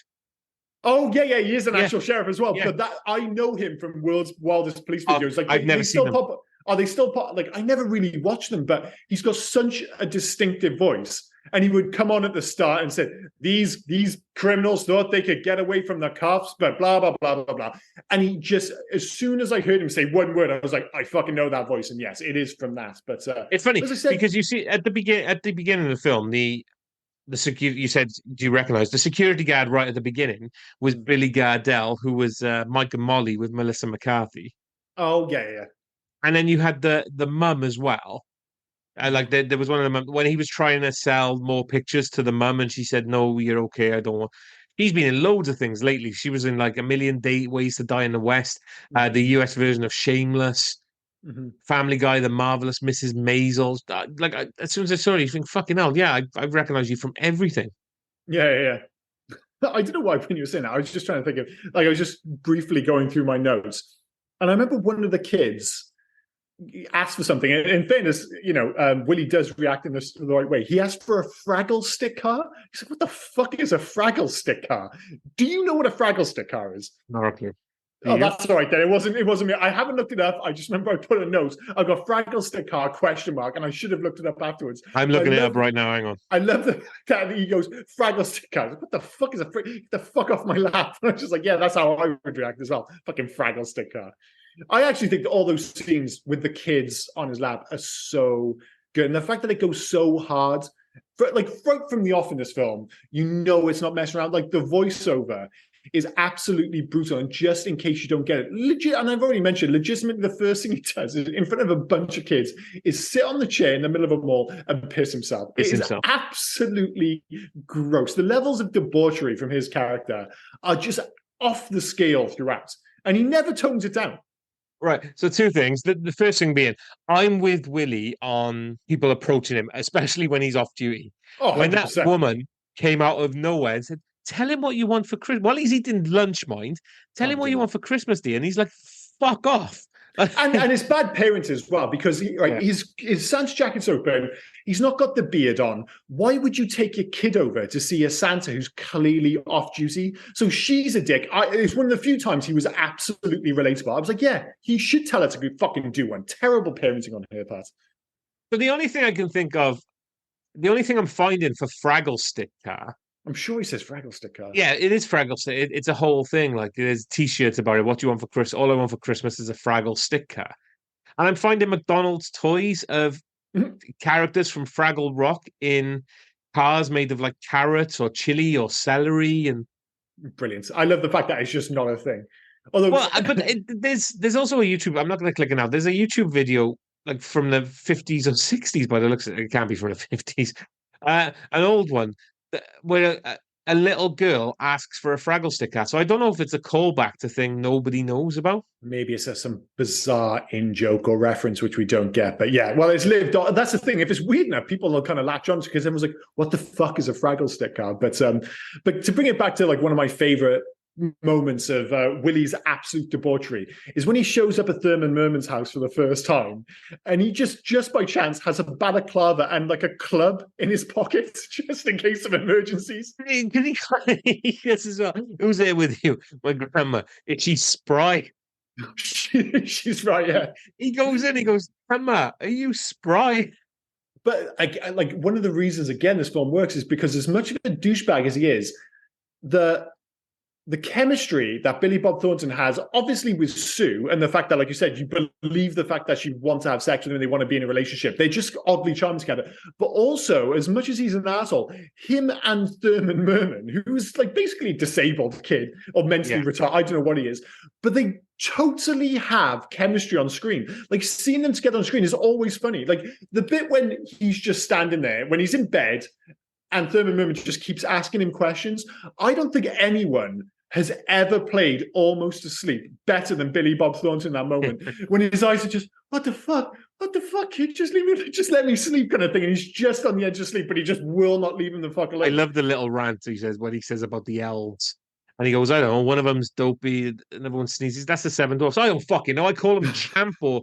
Oh, yeah, he is an actual sheriff as well. Yeah. But that I know him from World's Wildest Police videos. Like, I've never seen them. They still pop? Like, I never really watched them, but he's got such a distinctive voice. And he would come on at the start and say, these criminals thought they could get away from the cops, but blah, blah, blah, blah, blah. And he just, as soon as I heard him say one word, I was like, I fucking know that voice. And yes, it is from that. But it's funny because you see at the beginning of the film, the security, you said, do you recognize the security guard right at the beginning was Billy Gardell, who was Mike and Molly with Melissa McCarthy. Oh, yeah. And then you had the mum as well. Like there was one of them when he was trying to sell more pictures to the mum, and she said, "No, you're okay. I don't want." He's been in loads of things lately. She was in like A Million Ways to Die in the West, the US version of Shameless, Family Guy, The Marvelous Mrs. Maisel. As soon as I saw it, you think, "Fucking hell, yeah, I recognize you from everything." Yeah. I don't know why when you were saying that, I was just trying to think of, like, I was just briefly going through my notes. And I remember one of the kids asked for something. And in fairness, Willie does react in the right way. He asked for a Fraggle stick car. He's like, "What the fuck is a Fraggle stick car? Do you know what a Fraggle stick car is?" Not clear. Oh, that's all right then. It wasn't me. I haven't looked it up. I just remember I put a note. I got Fraggle stick car ? And I should have looked it up afterwards. I'm looking it up right now. Hang on. I love the fact that he goes Fraggle stick car. Like, what the fuck is get the fuck off my lap? And I was just like, yeah, that's how I would react as well. Fucking Fraggle stick car. I actually think that all those scenes with the kids on his lap are so good, and the fact that it goes so hard, right from the off in this film, it's not messing around. Like the voiceover is absolutely brutal. And just in case you don't get it, legit, and I've already mentioned, legitimately, the first thing he does is in front of a bunch of kids is sit on the chair in the middle of a mall and piss himself. It is absolutely gross. The levels of debauchery from his character are just off the scale throughout, and he never tones it down. Right. So two things. The first thing being, I'm with Willie on people approaching him, especially when he's off duty. Oh, when that woman came out of nowhere and said, "Tell him what you want for Christmas." While he's eating lunch, mind. Tell him what you want for Christmas, dear. And he's like, "Fuck off." and it's bad parenting as well, because his Santa's jacket's open. He's not got the beard on. Why would you take your kid over to see a Santa who's clearly off duty? So she's a dick. It's one of the few times he was absolutely relatable. I was like, yeah, he should tell her to fucking do one. Terrible parenting on her part. But the only thing I can think of, the only thing I'm finding for Fraggle Stick Car, I'm sure he says Fraggle Stick Car. Yeah, it is Fraggle Stick. It's a whole thing. Like there's T-shirts about it. What do you want for Christmas? All I want for Christmas is a Fraggle Stick Car. And I'm finding McDonald's toys of characters from Fraggle Rock in cars made of like carrots or chili or celery. And brilliant. I love the fact that it's just not a thing. Although, there's also a YouTube. I'm not going to click it now. There's a YouTube video like from the 50s or 60s, by the looks of it. It can't be from the 50s. An old one where a little girl asks for a Fraggle stick car. So I don't know if it's a callback to thing nobody knows about. Maybe it's some bizarre in-joke or reference which we don't get. But yeah, well, it's lived on. That's the thing. If it's weird enough, people will kind of latch on to, because everyone's like, what the fuck is a Fraggle stick car? But to bring it back to like one of my favorite moments of Willie's absolute debauchery is when he shows up at Thurman Merman's house for the first time, and he just by chance has a balaclava and like a club in his pocket just in case of emergencies. Yes, as well. Who's there with you? My grandma. Is she spry? She's right, yeah. He goes in, he goes, "Grandma, are you spry?" But like one of the reasons, again, this film works is because, as much of a douchebag as he is, the chemistry that Billy Bob Thornton has, obviously with Sue, and the fact that, like you said, you believe the fact that she wants to have sex with him and they want to be in a relationship. They're just oddly charmed together. But also, as much as he's an asshole, him and Thurman Merman, who's like basically a disabled kid or mentally retarded, I don't know what he is, but they totally have chemistry on screen. Like seeing them together on screen is always funny. Like the bit when he's just standing there, when he's in bed, and Thurman Merman just keeps asking him questions. I don't think anyone has ever played Almost Asleep better than Billy Bob Thornton in that moment, when his eyes are just, what the fuck, kid, just let me sleep kind of thing. And he's just on the edge of sleep, but he just will not leave him the fuck alone. I love the little rant he says when he says about the elves. And he goes, I don't know, one of them's dopey, another one sneezes. That's the Seven Dwarfs. I don't fucking know. I call him Champ or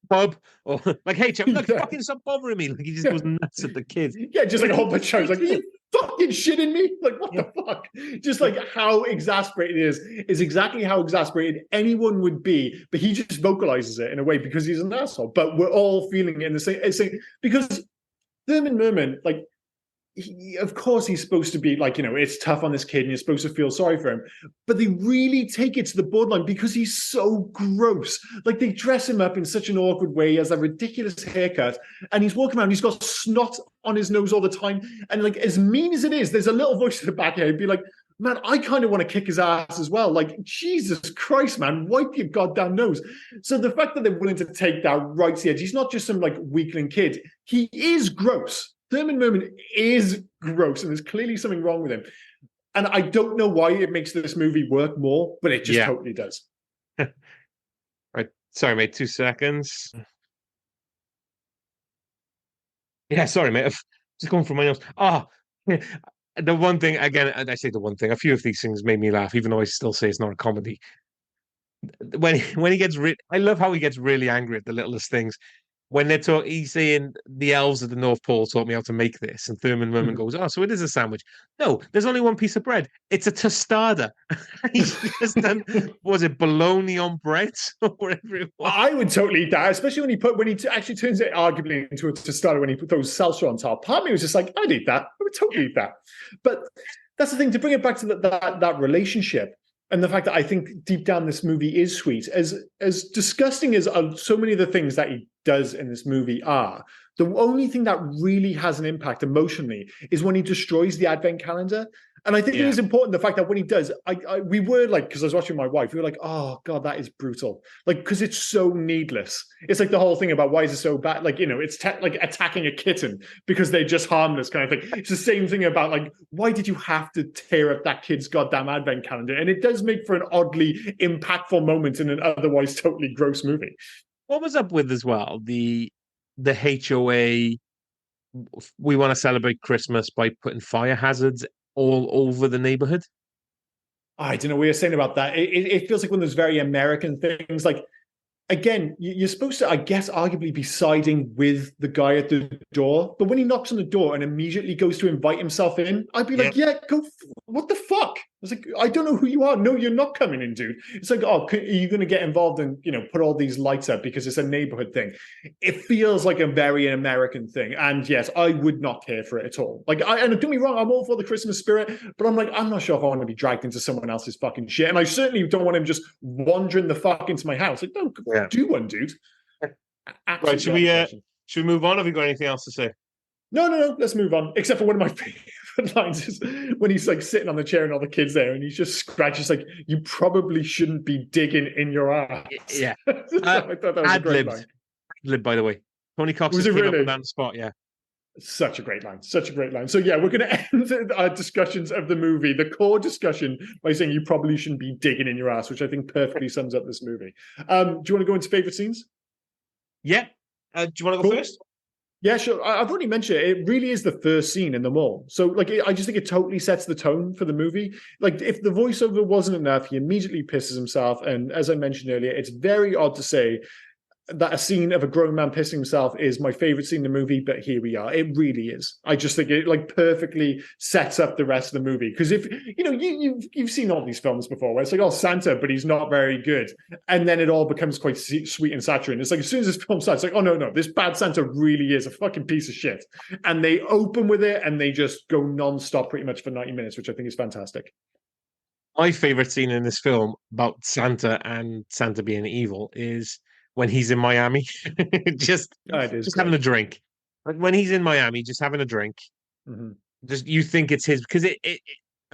Bob, or like, hey, Champ, look, fucking stop bothering me. Like, he just goes nuts at the kids. Yeah, just like a whole bunch of shows. Like, are you fucking shitting me? Like, what the fuck? Just like how exasperated he is exactly how exasperated anyone would be, but he just vocalizes it in a way because he's an asshole. But we're all feeling it in the same because Thurman Merman, like, of course he's supposed to be like, it's tough on this kid and you're supposed to feel sorry for him, but they really take it to the borderline because he's so gross. Like, they dress him up in such an awkward way. He has a ridiculous haircut and he's walking around, he's got snot on his nose all the time, and like, as mean as it is, there's a little voice in the back here who'd be like, man, I kind of want to kick his ass as well. Like, Jesus Christ, man, wipe your goddamn nose. So the fact that they're willing to take that right to the edge, he's not just some like weakling kid, he is gross. Thurman Merman is gross, and there's clearly something wrong with him. And I don't know why it makes this movie work more, but it just totally does. Right. Sorry, mate. 2 seconds. Yeah, sorry, mate. I've just going for my nose. The one thing, again, I say the one thing, a few of these things made me laugh, even though I still say it's not a comedy. when he gets I love how he gets really angry at the littlest things. When they're talking, he's saying the elves of the North Pole taught me how to make this, and Thurman Merman Mhm. goes, "Oh, so it is a sandwich." No, there's only one piece of bread. It's a tostada. He's just done, was it bologna on bread or whatever it was? I would totally eat that, especially when he actually turns it arguably into a tostada when he put those salsa on top. Part of me was just like, I'd eat that. I would totally eat that. But that's the thing, to bring it back to that relationship and the fact that I think deep down this movie is sweet. As disgusting as so many of the things that he does in this movie are, the only thing that really has an impact emotionally is when he destroys the advent calendar. And I think it Yeah. is important the fact that when he does, we were like, because I was watching with my wife, we were like, oh God, that is brutal. Like, because it's so needless. It's like the whole thing about why is it so bad? Like, it's like attacking a kitten because they're just harmless kind of thing. It's the same thing about like, why did you have to tear up that kid's goddamn advent calendar? And it does make for an oddly impactful moment in an otherwise totally gross movie. What was up with as well the HOA? We want to celebrate Christmas by putting fire hazards all over the neighborhood. I don't know what you're saying about that. It feels like one of those very American things. Like, again, you're supposed to, I guess, arguably be siding with the guy at the door. But when he knocks on the door and immediately goes to invite himself in, I'd be like, yeah, go. What the fuck? I was like, I don't know who you are. No, you're not coming in, dude. It's like, oh, are you going to get involved and, put all these lights up because it's a neighborhood thing? It feels like a very American thing. And yes, I would not care for it at all. Like, and don't get me wrong, I'm all for the Christmas spirit, but I'm like, I'm not sure if I want to be dragged into someone else's fucking shit. And I certainly don't want him just wandering the fuck into my house. Like, no, do one, dude. Absolutely. Right, should we move on? Have you got anything else to say? No. Let's move on. Except for one of my favorite lines is when he's like sitting on the chair and all the kids there, and he's just scratches like, "You probably shouldn't be digging in your ass." Yeah, I thought that was a great line. Ad-libbed, by the way. Tony Cox Was just it came up really? with that on the spot. Yeah. Such a great line. Such a great line. So yeah, we're going to end our discussions of the movie, the core discussion, by saying you probably shouldn't be digging in your ass, which I think perfectly sums up this movie. Do you want to go into favorite scenes? Yeah. Do you want to go first? Yeah, sure. I've already mentioned it. It really is the first scene in the mall. So, like, I just think it totally sets the tone for the movie. Like, if the voiceover wasn't enough, he immediately pisses himself. And as I mentioned earlier, it's very odd to say that a scene of a grown man pissing himself is my favorite scene in the movie, but here we are. It really is. I just think it like perfectly sets up the rest of the movie. Because if you've seen all these films before where it's like, oh, Santa, but he's not very good, and then it all becomes quite sweet and saturating. It's like as soon as this film starts, it's like, oh no, this bad Santa really is a fucking piece of shit. And they open with it and they just go non-stop pretty much for 90 minutes, which I think is fantastic. My favorite scene in this film about Santa and Santa being evil is when he's in Miami, just It is just great. having a drink. Like when he's in Miami, just having a drink. Mm-hmm. Just you think it's his because it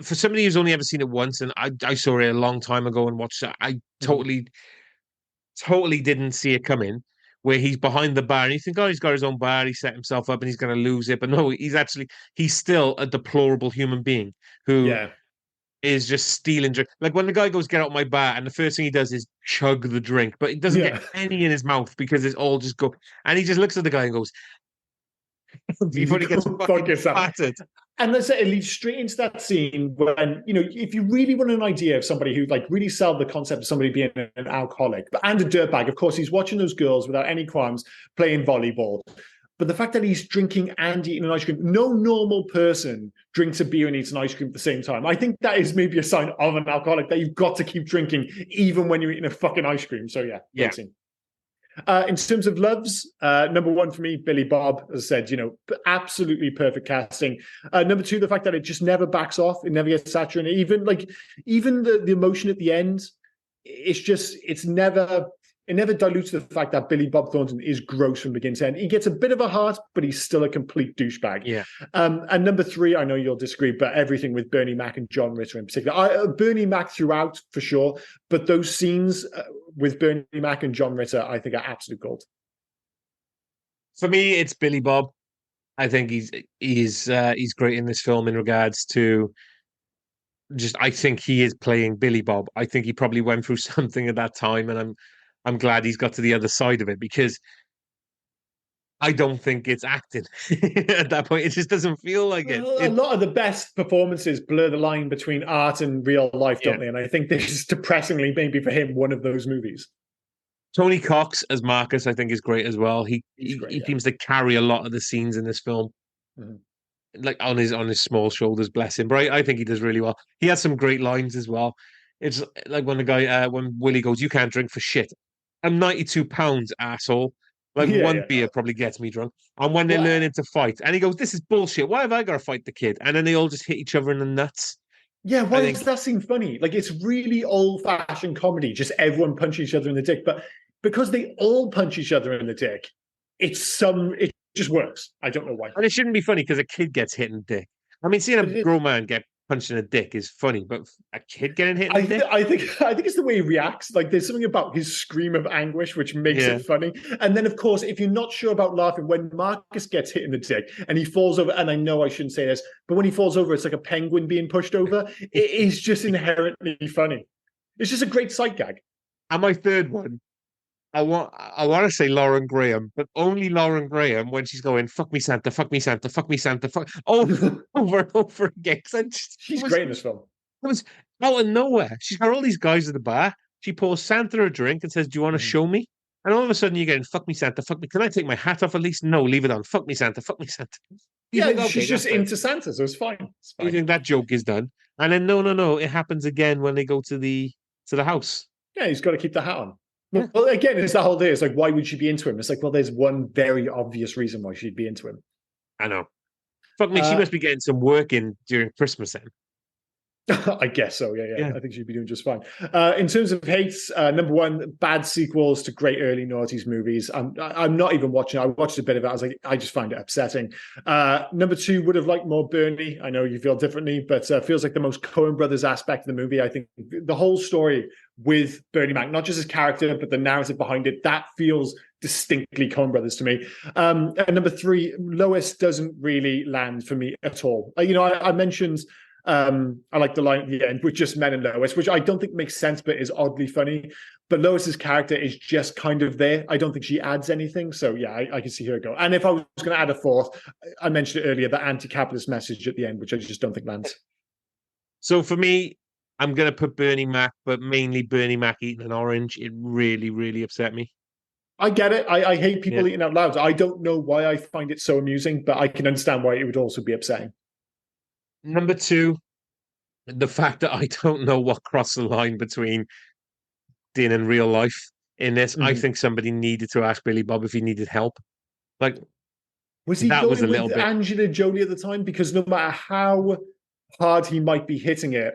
for somebody who's only ever seen it once, and I saw it a long time ago and watched it. I Mm-hmm. totally didn't see it coming. Where he's behind the bar and you think, oh, he's got his own bar, he set himself up and he's going to lose it. But no, he's still a deplorable human being who Yeah. is just stealing drink. Like when the guy goes, get out my bar, and the first thing he does is chug the drink, but he doesn't get Yeah. any in his mouth because it's all just go. And he just looks at the guy and goes, before he gets fucking battered. And let's say it leads straight into that scene when, if you really want an idea of somebody who like really sold the concept of somebody being an alcoholic and a dirtbag, of course, he's watching those girls without any qualms playing volleyball. But the fact that he's drinking and eating an ice cream, no normal person drinks a beer and eats an ice cream at the same time. I think that is maybe a sign of an alcoholic that you've got to keep drinking even when you're eating a fucking ice cream. So yeah. Scene. In terms of loves, number one for me, Billy Bob, as I said, absolutely perfect casting. Number two, the fact that it just never backs off, it never gets saturated. Even the emotion at the end, it never dilutes the fact that Billy Bob Thornton is gross from beginning to end. He gets a bit of a heart, but he's still a complete douchebag. Yeah. And number three, I know you'll disagree, but everything with Bernie Mac and John Ritter in particular. Bernie Mac throughout, for sure, but those scenes with Bernie Mac and John Ritter, I think are absolute gold. For me, it's Billy Bob. I think he's great in this film in regards to I think he is playing Billy Bob. I think he probably went through something at that time, and I'm glad he's got to the other side of it because I don't think it's acting at that point. It just doesn't feel like it. Well, a lot of the best performances blur the line between art and real life, Yeah. don't they? And I think this is depressingly, maybe for him, one of those movies. Tony Cox as Marcus, I think, is great as well. He He's he, great, he yeah. seems to carry a lot of the scenes in this film, Mhm. like on his small shoulders, bless him. But I think he does really well. He has some great lines as well. It's like when the guy when Willie goes, "You can't drink for shit." I'm 92 pounds, asshole. Like Yeah, one yeah. beer probably gets me drunk. And when they're Well, learning to fight, and he goes, "This is bullshit. Why have I got to fight the kid?" And then they all just hit each other in the nuts. yeah, I why does think that seem funny? Like it's really old-fashioned comedy, just everyone punch each other in the dick. But because they all punch each other in the dick, it just works. I don't know why. And it shouldn't be funny because a kid gets hit in the dick. I mean, seeing a But it is. grown man get punched in the dick is funny, but a kid getting hit in the dick? I think it's the way he reacts. Like there's something about his scream of anguish which makes Yeah. it funny. And then of course, if you're not sure about laughing, when Marcus gets hit in the dick and he falls over, and I know I shouldn't say this, but when he falls over, it's like a penguin being pushed over. It is just inherently funny. It's just a great sight gag. And my third one, I want to say Lauren Graham, but only Lauren Graham when she's going, fuck me Santa, fuck me Santa, fuck me Santa, fuck over and over again. 'Cause She's great in this film. it was out of nowhere. She's got all these guys at the bar. She pours Santa a drink and says, "Do you want to Mhm. show me?" And all of a sudden you're getting, fuck me Santa, fuck me. Can I take my hat off at least? No, leave it on. Fuck me Santa, fuck me Santa. You think, Yeah, okay, she's just that's it. into Santa, so it's fine. It's You fine. think that joke is done. And then no, it happens again when they go to the house. Yeah, he's got to keep the hat on. Yeah. Well, again, it's the whole day. It's like, why would she be into him? It's like, well, there's one very obvious reason why she'd be into him. I know. Fuck me, she Uh, must be getting some work in during Christmas then. I guess so. Yeah, yeah. Yeah. I think she'd be doing just fine. In terms of hates, number one, bad sequels to great early noughties movies. I'm not even watching. I watched a bit of it. I was like, I just find it upsetting. Number two, would have liked more Bernie. I know you feel differently, but feels like the most Coen Brothers aspect of the movie. I think the whole story with Bernie Mac, not just his character, but the narrative behind it, that feels distinctly Coen Brothers to me. And number three, Lois doesn't really land for me at all. I mentioned. I like the line at the end with just men and Lois, which I don't think makes sense, but is oddly funny. But Lois's character is just kind of there. I don't think she adds anything. So yeah, I can see her go. And if I was going to add a fourth, I mentioned it earlier, the anti-capitalist message at the end, which I just don't think lands. So for me, I'm gonna put Bernie Mac, but mainly Bernie Mac eating an orange. It really, really upset me. I get it. I hate Yeah. people eating out loud. I don't know why I find it so amusing, but I can understand why it would also be upsetting. Number two, the fact that I don't know what crossed the line between Dean and real life in this. I Mhm. think somebody needed to ask Billy Bob if he needed help. Like Was he that was a going little with bit. Angelina Jolie at the time? Because no matter how hard he might be hitting it,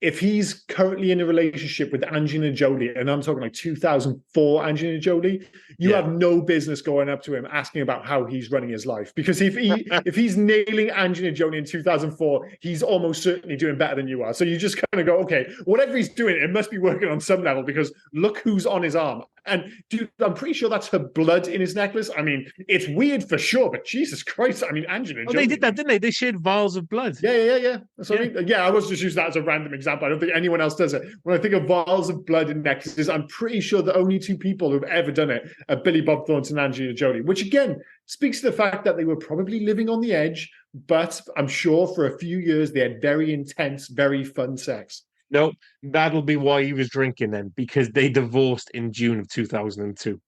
if he's currently in a relationship with Angelina Jolie, and I'm talking like 2004 Angelina Jolie, you Yeah. have no business going up to him asking about how he's running his life. Because if he's nailing Angelina Jolie in 2004, he's almost certainly doing better than you are. So you just kind of go, okay, whatever he's doing, it must be working on some level because look who's on his arm. And dude, I'm pretty sure that's her blood in his necklace. I mean, it's weird for sure, but Jesus Christ, I mean, Angelina Oh, Jolie. they did that, didn't they? They shared vials of blood. Yeah. That's what I mean. Yeah, I was just using that as a random example. I don't think anyone else does it. When I think of vials of blood in necklaces, I'm pretty sure the only two people who've ever done it are Billy Bob Thornton and Angelina Jolie, which again speaks to the fact that they were probably living on the edge, but I'm sure for a few years they had very intense, very fun sex. No, that'll be why he was drinking then, because they divorced in June of 2002.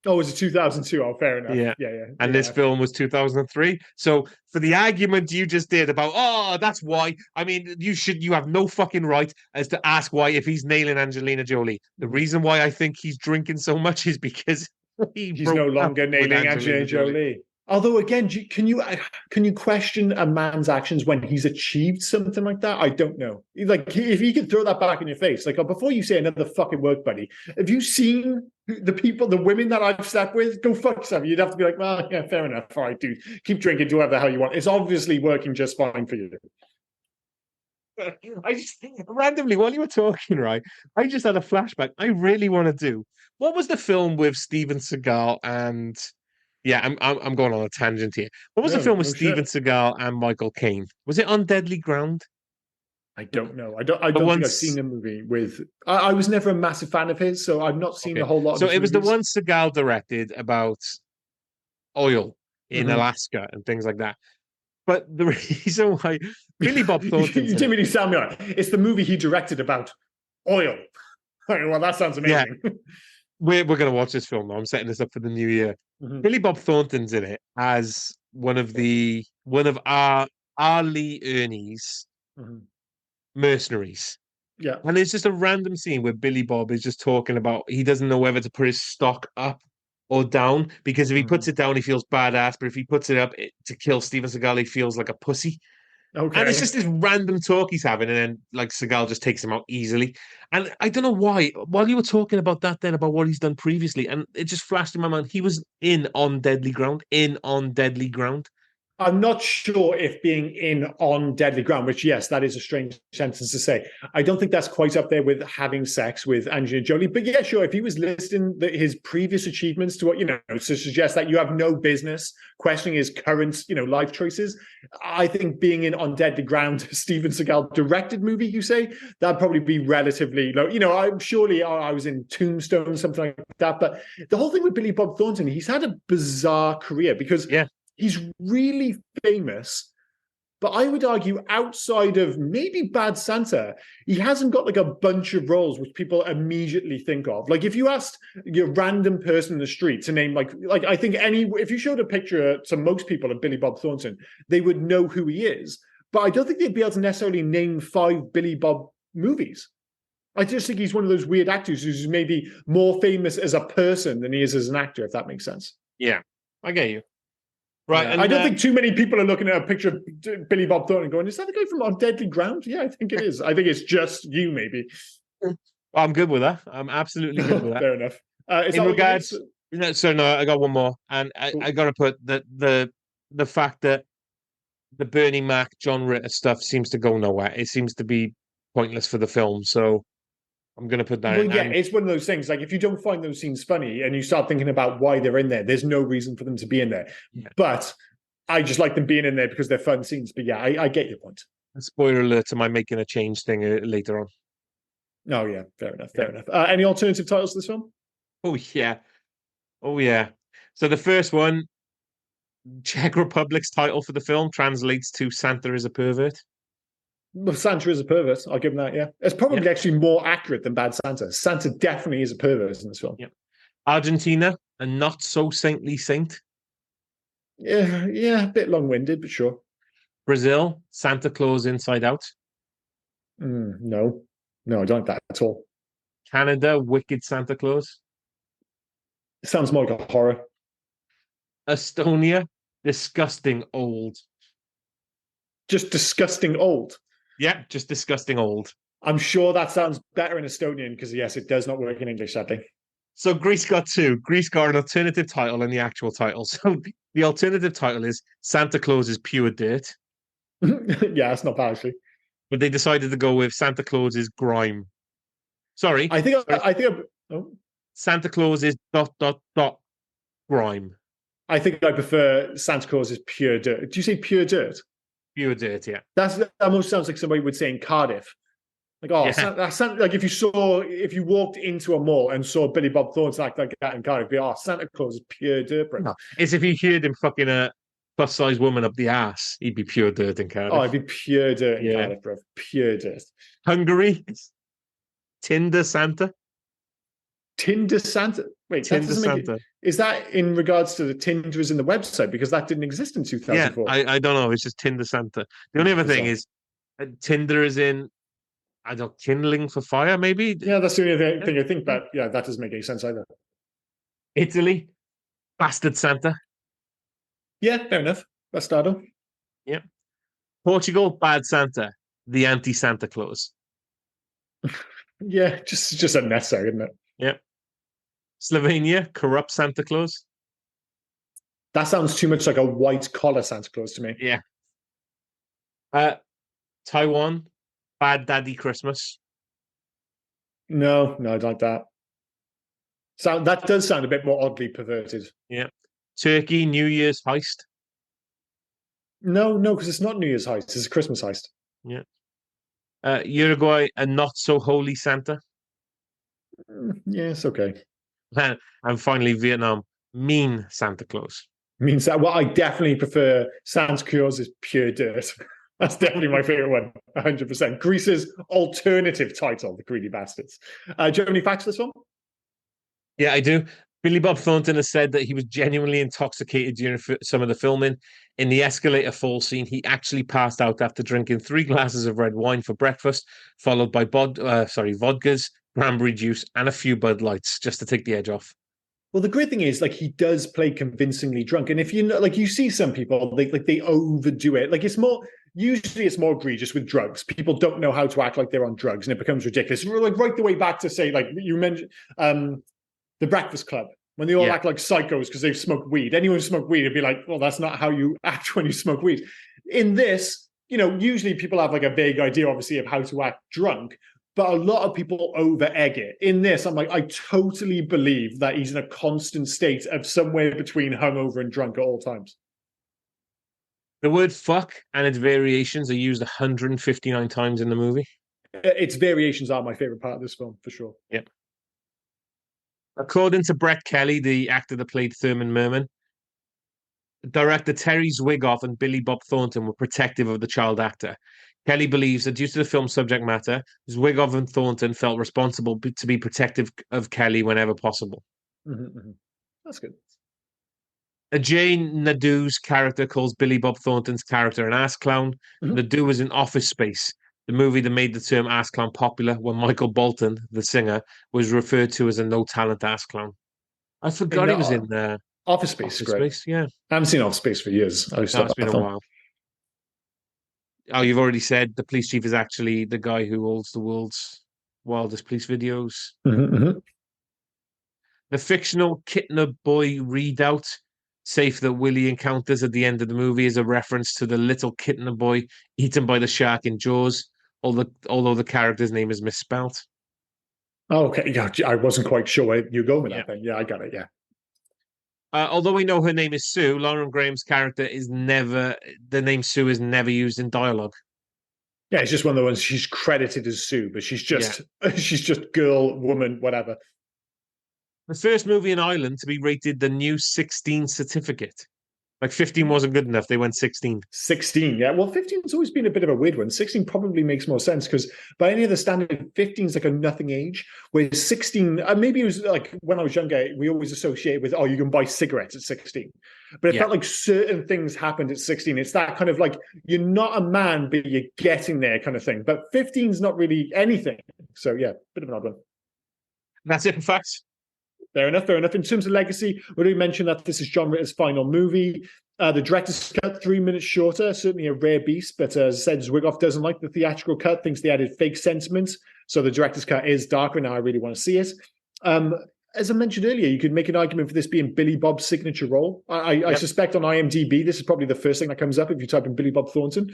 Oh, was it 2002? Oh, fair enough. Yeah. Yeah. And this film was 2003. So for the argument you just did about, oh, that's why, I mean, you have no fucking right as to ask why if he's nailing Angelina Jolie. The reason why I think he's drinking so much is because he's no longer nailing Angelina Jolie. Although, again, can you question a man's actions when he's achieved something like that? I don't know. Like, if he could throw that back in your face, like, oh, before you say another fucking word, buddy, have you seen the women that I've slept with? Go fuck yourself. You'd have to be like, well, yeah, fair enough. All right, dude, keep drinking, do whatever the hell you want. It's obviously working just fine for you. I just randomly while you were talking, right? I just had a flashback. I really want to do. What was the film with Steven Seagal and yeah, I'm going on a tangent here. What was the No, film with no Steven shit. Seagal and Michael Caine? Was it On Deadly Ground? I don't know. I The don't think I've ones seen a movie with. I was never a massive fan of his, so I've not seen okay. a whole lot of So his it was the movies. one Seagal directed about oil in Mhm. Alaska and things like that. But the reason why Billy Bob Thornton's You in didn't it, really sound me like it's the movie he directed about oil. Well, that sounds yeah, amazing. we're gonna watch this film now. I'm setting this up for the new year. Mhm. Billy Bob Thornton's in it as one of our Lee Ernie's Mhm. mercenaries. Yeah. And it's just a random scene where Billy Bob is just talking about he doesn't know whether to put his stock up or down because if he puts Mhm. it down, he feels badass. But if he puts it up to kill Steven Seagal, he feels like a pussy. And it's Okay. just this random talk he's having, and then like Seagal just takes him out easily. And I don't know why. While you were talking about that, then about what he's done previously, and it just flashed in my mind. He was in on Deadly Ground, in on Deadly Ground. I'm not sure if being in on deadly ground, which yes, that is a strange sentence to say. I don't think that's quite up there with having sex with Angelina Jolie. But yeah, sure. If he was listing his previous achievements to what to suggest that you have no business questioning his current life choices, I think being in on deadly ground, Steven Seagal directed movie, you say that'd probably be relatively low. I'm surely I was in Tombstone, something like that. But the whole thing with Billy Bob Thornton, he's had a bizarre career because Yeah, he's really famous, but I would argue outside of maybe Bad Santa, he hasn't got like a bunch of roles which people immediately think of. Like if you asked your random person in the street to name like I think if you showed a picture to most people of Billy Bob Thornton, they would know who he is. But I don't think they'd be able to necessarily name 5 Billy Bob movies. I just think he's one of those weird actors who's maybe more famous as a person than he is as an actor, if that makes sense. yeah, I get you. Right, Yeah, I and don't think too many people are looking at a picture of Billy Bob Thornton going, "Is that the guy from On Deadly Ground?" Yeah, I think it is. I think it's just you, maybe. I'm good with that. I'm absolutely good with that. Fair enough. Is In that what you did? regards, no, so no, I got one more, and I Cool. got to put the fact that the Bernie Mac, John Ritter stuff seems to go nowhere. It seems to be pointless for the film, so I'm going to put that Well, in. yeah, And it's one of those things. Like, if you don't find those scenes funny and you start thinking about why they're in there, there's no reason for them to be in there. yeah, But I just like them being in there because they're fun scenes. But yeah, I get your point. spoiler alert to my making a change thing later on. Oh yeah, fair enough. Yeah. Fair enough. Any alternative titles to this film? Oh yeah. Oh yeah. So the first one, Czech Republic's title for the film translates to Santa is a pervert. Well, Santa is a pervert. I'll give him that. Yeah, it's Yep. probably actually more accurate than Bad Santa. Santa definitely is a pervert in this film. Yep. Argentina, a not so saintly saint. Yeah, yeah, a bit long-winded, but sure. Brazil, Santa Claus Inside Out. No, no, I don't like that at all. Canada, Wicked Santa Claus. It sounds more like a horror. Estonia, disgusting old. Just disgusting old. Yeah, just disgusting old. I'm sure that sounds better in Estonian because yes, it does not work in English, sadly. So Greece got two. Greece got an alternative title and the actual title. So the alternative title is Santa Claus is pure dirt, Yeah, that's not bad actually. but they decided to go with Santa Claus is grime. Sorry, I think sorry. I think oh, Santa Claus is dot dot dot grime. I think I prefer Santa Claus is pure dirt. Do you say pure dirt? Pure dirt, yeah. That almost sounds like somebody would say in Cardiff. Like, oh, Yeah. like if you walked into a mall and saw Billy Bob Thornton act like that in Cardiff, be Santa Claus is pure dirt, bro. No. It's if you heard him fucking a plus size woman up the ass, he'd be pure dirt in Oh, Cardiff. it'd be pure dirt in Yeah. Cardiff, bro. Pure dirt. Hungary, Tinder Santa. Tinder Santa. Wait, that Tinder doesn't make it. Santa. Is that in regards to the Tinder is in the website? Because that didn't exist in Yeah, 2004. I don't know. It's just Tinder Santa. The only other thing Bizarre. is Tinder is in, I don't know, kindling for fire, maybe? Yeah, that's the only thing I think, but yeah, that doesn't make any sense either. Italy, Bastard Santa. Yeah, fair enough. Bastardo. Yeah. Portugal, Bad Santa. The anti Santa Claus. Yeah, just unnecessary, isn't it? Yeah. Slovenia, Corrupt Santa Claus. That sounds too much like a white collar Santa Claus to me. Yeah. Taiwan, Bad Daddy Christmas. No, I don't like that. That does sound a bit more oddly perverted. Yeah. Turkey, New Year's heist. No, because it's not New Year's heist. It's a Christmas heist. Yeah. Uruguay, a not so holy Santa. Yeah, it's okay. And finally, Vietnam, mean Santa Claus. Means that, well, I definitely prefer Sans Cure's Pure Dirt. That's definitely my favorite one, 100%. Greece's alternative title, The Greedy Bastards. Do you have any facts for this one? Yeah, I do. Billy Bob Thornton has said that he was genuinely intoxicated during some of the filming. In the escalator fall scene, he actually passed out after drinking 3 glasses of red wine for breakfast, followed by vodkas, cranberry juice, and a few Bud Lights just to take the edge off. Well, the great thing is, like, he does play convincingly drunk, and if you know, like, you see some people, they overdo it. Like, usually it's more egregious with drugs. People don't know how to act like they're on drugs, and it becomes ridiculous. Like right the way back to, say, like you mentioned, the Breakfast Club, when they all act like psychos because they've smoked weed. Anyone who smoked weed would be like, well, that's not how you act when you smoke weed. In this, usually people have like a vague idea, obviously, of how to act drunk. But a lot of people over egg it. In this, I'm like, I totally believe that he's in a constant state of somewhere between hungover and drunk at all times. The word fuck and its variations are used 159 times in the movie. Its variations are my favorite part of this film, for sure. Yep. According to Brett Kelly, the actor that played Thurman Merman, director Terry Zwigoff and Billy Bob Thornton were protective of the child actor. Kelly believes that due to the film's subject matter, Zwigoff and Thornton felt responsible to be protective of Kelly whenever possible. Mm-hmm, mm-hmm. That's good. Jane Nadeau's character calls Billy Bob Thornton's character an ass clown. Mm-hmm. Nadeau was in Office Space, the movie that made the term ass clown popular when Michael Bolton, the singer, was referred to as a no-talent ass clown. I forgot he was in Office Space. Office Space, yeah. I haven't seen Office Space for years. It's been a while. Oh, you've already said the police chief is actually the guy who holds the world's wildest police videos. Mm-hmm, mm-hmm. The fictional Kittner boy readout, safe that Willie encounters at the end of the movie, is a reference to the little Kittner boy eaten by the shark in Jaws, although the character's name is misspelt. Oh, okay. Yeah, I wasn't quite sure where you're going with that thing. Yeah, I got it. Yeah. Although we know her name is Sue, Lauren Graham's character the name Sue is never used in dialogue. Yeah, it's just one of the ones she's credited as Sue, but she's just girl, woman, whatever. The first movie in Ireland to be rated the new 16 certificate. Like 15 wasn't good enough. They went 16. 16, yeah. Well, 15's always been a bit of a weird one. 16 probably makes more sense because by any other standard, 15 is like a nothing age. Whereas 16, maybe it was like when I was younger, we always associated with, you can buy cigarettes at 16. But it felt like certain things happened at 16. It's that kind of like, you're not a man, but you're getting there kind of thing. But 15's not really anything. So yeah, bit of an odd one. That's it, in fact. Fair enough. In terms of legacy, we already mentioned that this is John Ritter's final movie. The director's cut, 3 minutes shorter, certainly a rare beast, but as I said, Zwigoff doesn't like the theatrical cut, thinks they added fake sentiments, so the director's cut is darker, and I really want to see it. As I mentioned earlier, you could make an argument for this being Billy Bob's signature role. I suspect on IMDb, this is probably the first thing that comes up if you type in Billy Bob Thornton.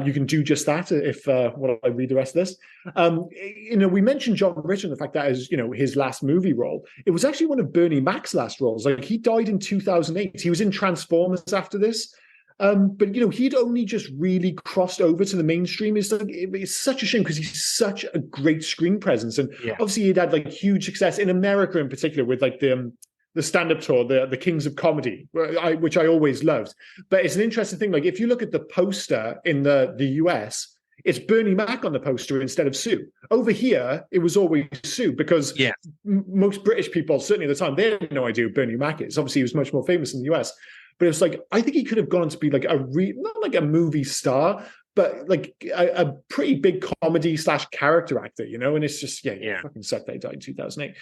You can do just that if when I read the rest of this. We mentioned John Ritter and the fact that is, his last movie role. It was actually one of Bernie Mac's last roles. Like, he died in 2008. He was in Transformers after this. But he'd only just really crossed over to the mainstream. It's such a shame because he's such a great screen presence, and obviously he'd had like huge success in America in particular with like the stand-up tour, the Kings of Comedy, which I always loved. But it's an interesting thing. Like, if you look at the poster in the US, it's Bernie Mac on the poster instead of Sue. Over here, it was always Sue because most British people, certainly at the time, they had no idea who Bernie Mac is. Obviously, he was much more famous in the US. But it's like, I think he could have gone on to be like not like a movie star, but like a pretty big comedy / character actor, and it's just, fucking sucked that he died in 2008.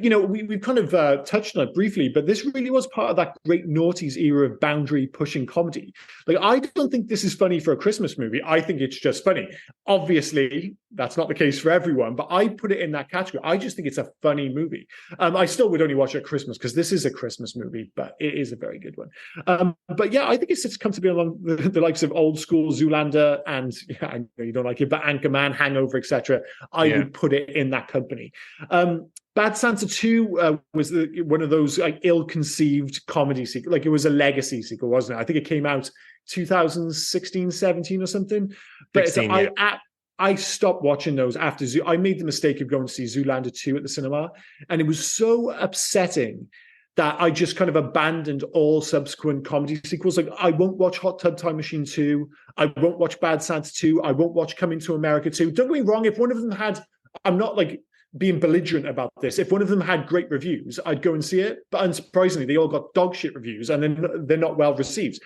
We've kind of touched on it briefly, but this really was part of that great noughties era of boundary pushing comedy. Like, I don't think this is funny for a Christmas movie. I think it's just funny. Obviously, that's not the case for everyone, but I put it in that category. I just think it's a funny movie. I still would only watch it at Christmas because this is a Christmas movie, but it is a very good one. But yeah, I think it's come to be along the likes of Old School, Zoolander, and I know you don't like it, but Anchorman, Hangover, etc. I would put it in that company. Bad Santa 2 was one of those like ill-conceived comedy sequels. Like, it was a legacy sequel, wasn't it? I think it came out 2016, 17 or something. But I stopped watching those after I made the mistake of going to see Zoolander 2 at the cinema. And it was so upsetting that I just kind of abandoned all subsequent comedy sequels. Like, I won't watch Hot Tub Time Machine 2. I won't watch Bad Santa 2. I won't watch Coming to America 2. Don't get me wrong. If one of them had, I'm not like being belligerent about this. If one of them had great reviews, I'd go and see it. But unsurprisingly, they all got dog shit reviews, and then they're not well received.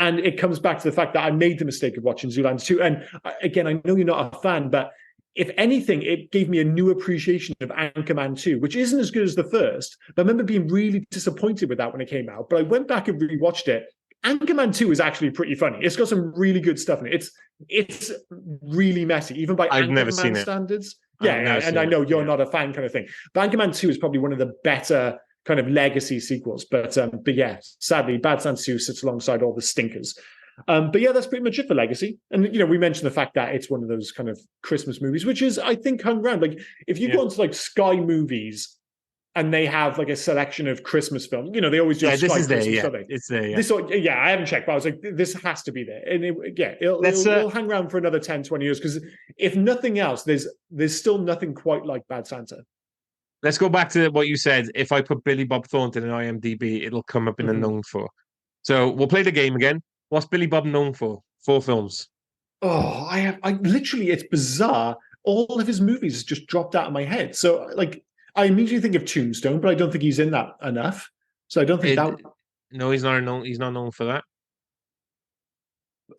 And it comes back to the fact that I made the mistake of watching Zoolander 2. And again, I know you're not a fan, but if anything, it gave me a new appreciation of Anchorman 2, which isn't as good as the first. But I remember being really disappointed with that when it came out. But I went back and rewatched it. Anchorman 2 is actually pretty funny. It's got some really good stuff in it. It's really messy, even by I've never Anchorman seen it. standards. Yeah, and I know you're not a fan kind of thing. But Anchorman 2 is probably one of the better kind of legacy sequels. But yeah, sadly, Bad Santa 2 sits alongside all the stinkers. But yeah, that's pretty much it for Legacy. And, we mentioned the fact that it's one of those kind of Christmas movies, which is, I think, hung around. Like, if you go into like Sky Movies and they have like a selection of Christmas films, they always do Sky Christmas. It's there, yeah. I haven't checked, but I was like, this has to be there. And it'll hang around for another 10, 20 years, because if nothing else, there's still nothing quite like Bad Santa. Let's go back to what you said. If I put Billy Bob Thornton in IMDb, it'll come up in a known for. So we'll play the game again. What's Billy Bob known for? 4 films. Oh, I literally, it's bizarre. All of his movies just dropped out of my head. So, like, I immediately think of Tombstone, but I don't think he's in that enough. So I don't think that. No, he's not known. He's not known for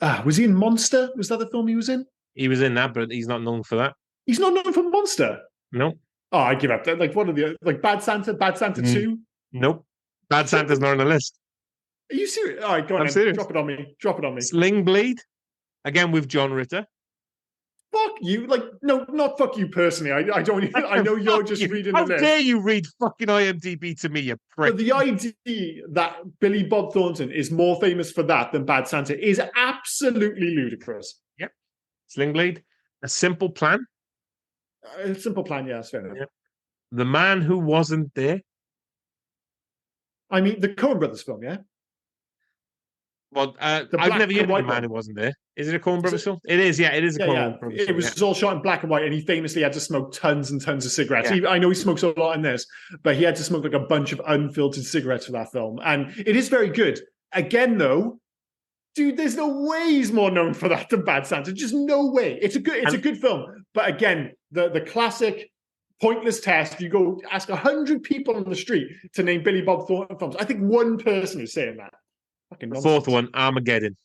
that. Was he in Monster? Was that the film he was in? He was in that, but he's not known for that. He's not known for Monster. No. Oh, I give up. Like, what are the Bad Santa 2? Nope. Bad Santa's not on the list. Are you serious? All right, go on. I'm serious. Drop it on me. Sling Blade, again with John Ritter. Fuck you! Like, no, not fuck you personally. I don't. I know you're just reading the list. How dare you read fucking IMDb to me, you prick? But the idea that Billy Bob Thornton is more famous for that than Bad Santa is absolutely ludicrous. Yep. Sling Blade, A Simple Plan. A Simple Plan, yeah, that's fair enough. Yep. The Man Who Wasn't There. I mean, the Coen Brothers film, yeah. Well, I've never heard of The Man Who Wasn't There. Is it a Coen Brothers film? It is, yeah. It is a Coen Brothers film. It was all shot in black and white, and he famously had to smoke tons and tons of cigarettes. Yeah. I know he smokes a lot in this, but he had to smoke like a bunch of unfiltered cigarettes for that film. And it is very good. Again, though, dude, there's no way he's more known for that than Bad Santa. Just no way. It's a good film. But again, the classic pointless test. You go ask 100 people on the street to name Billy Bob Thornton films. I think one person is saying that. The fourth one, Armageddon.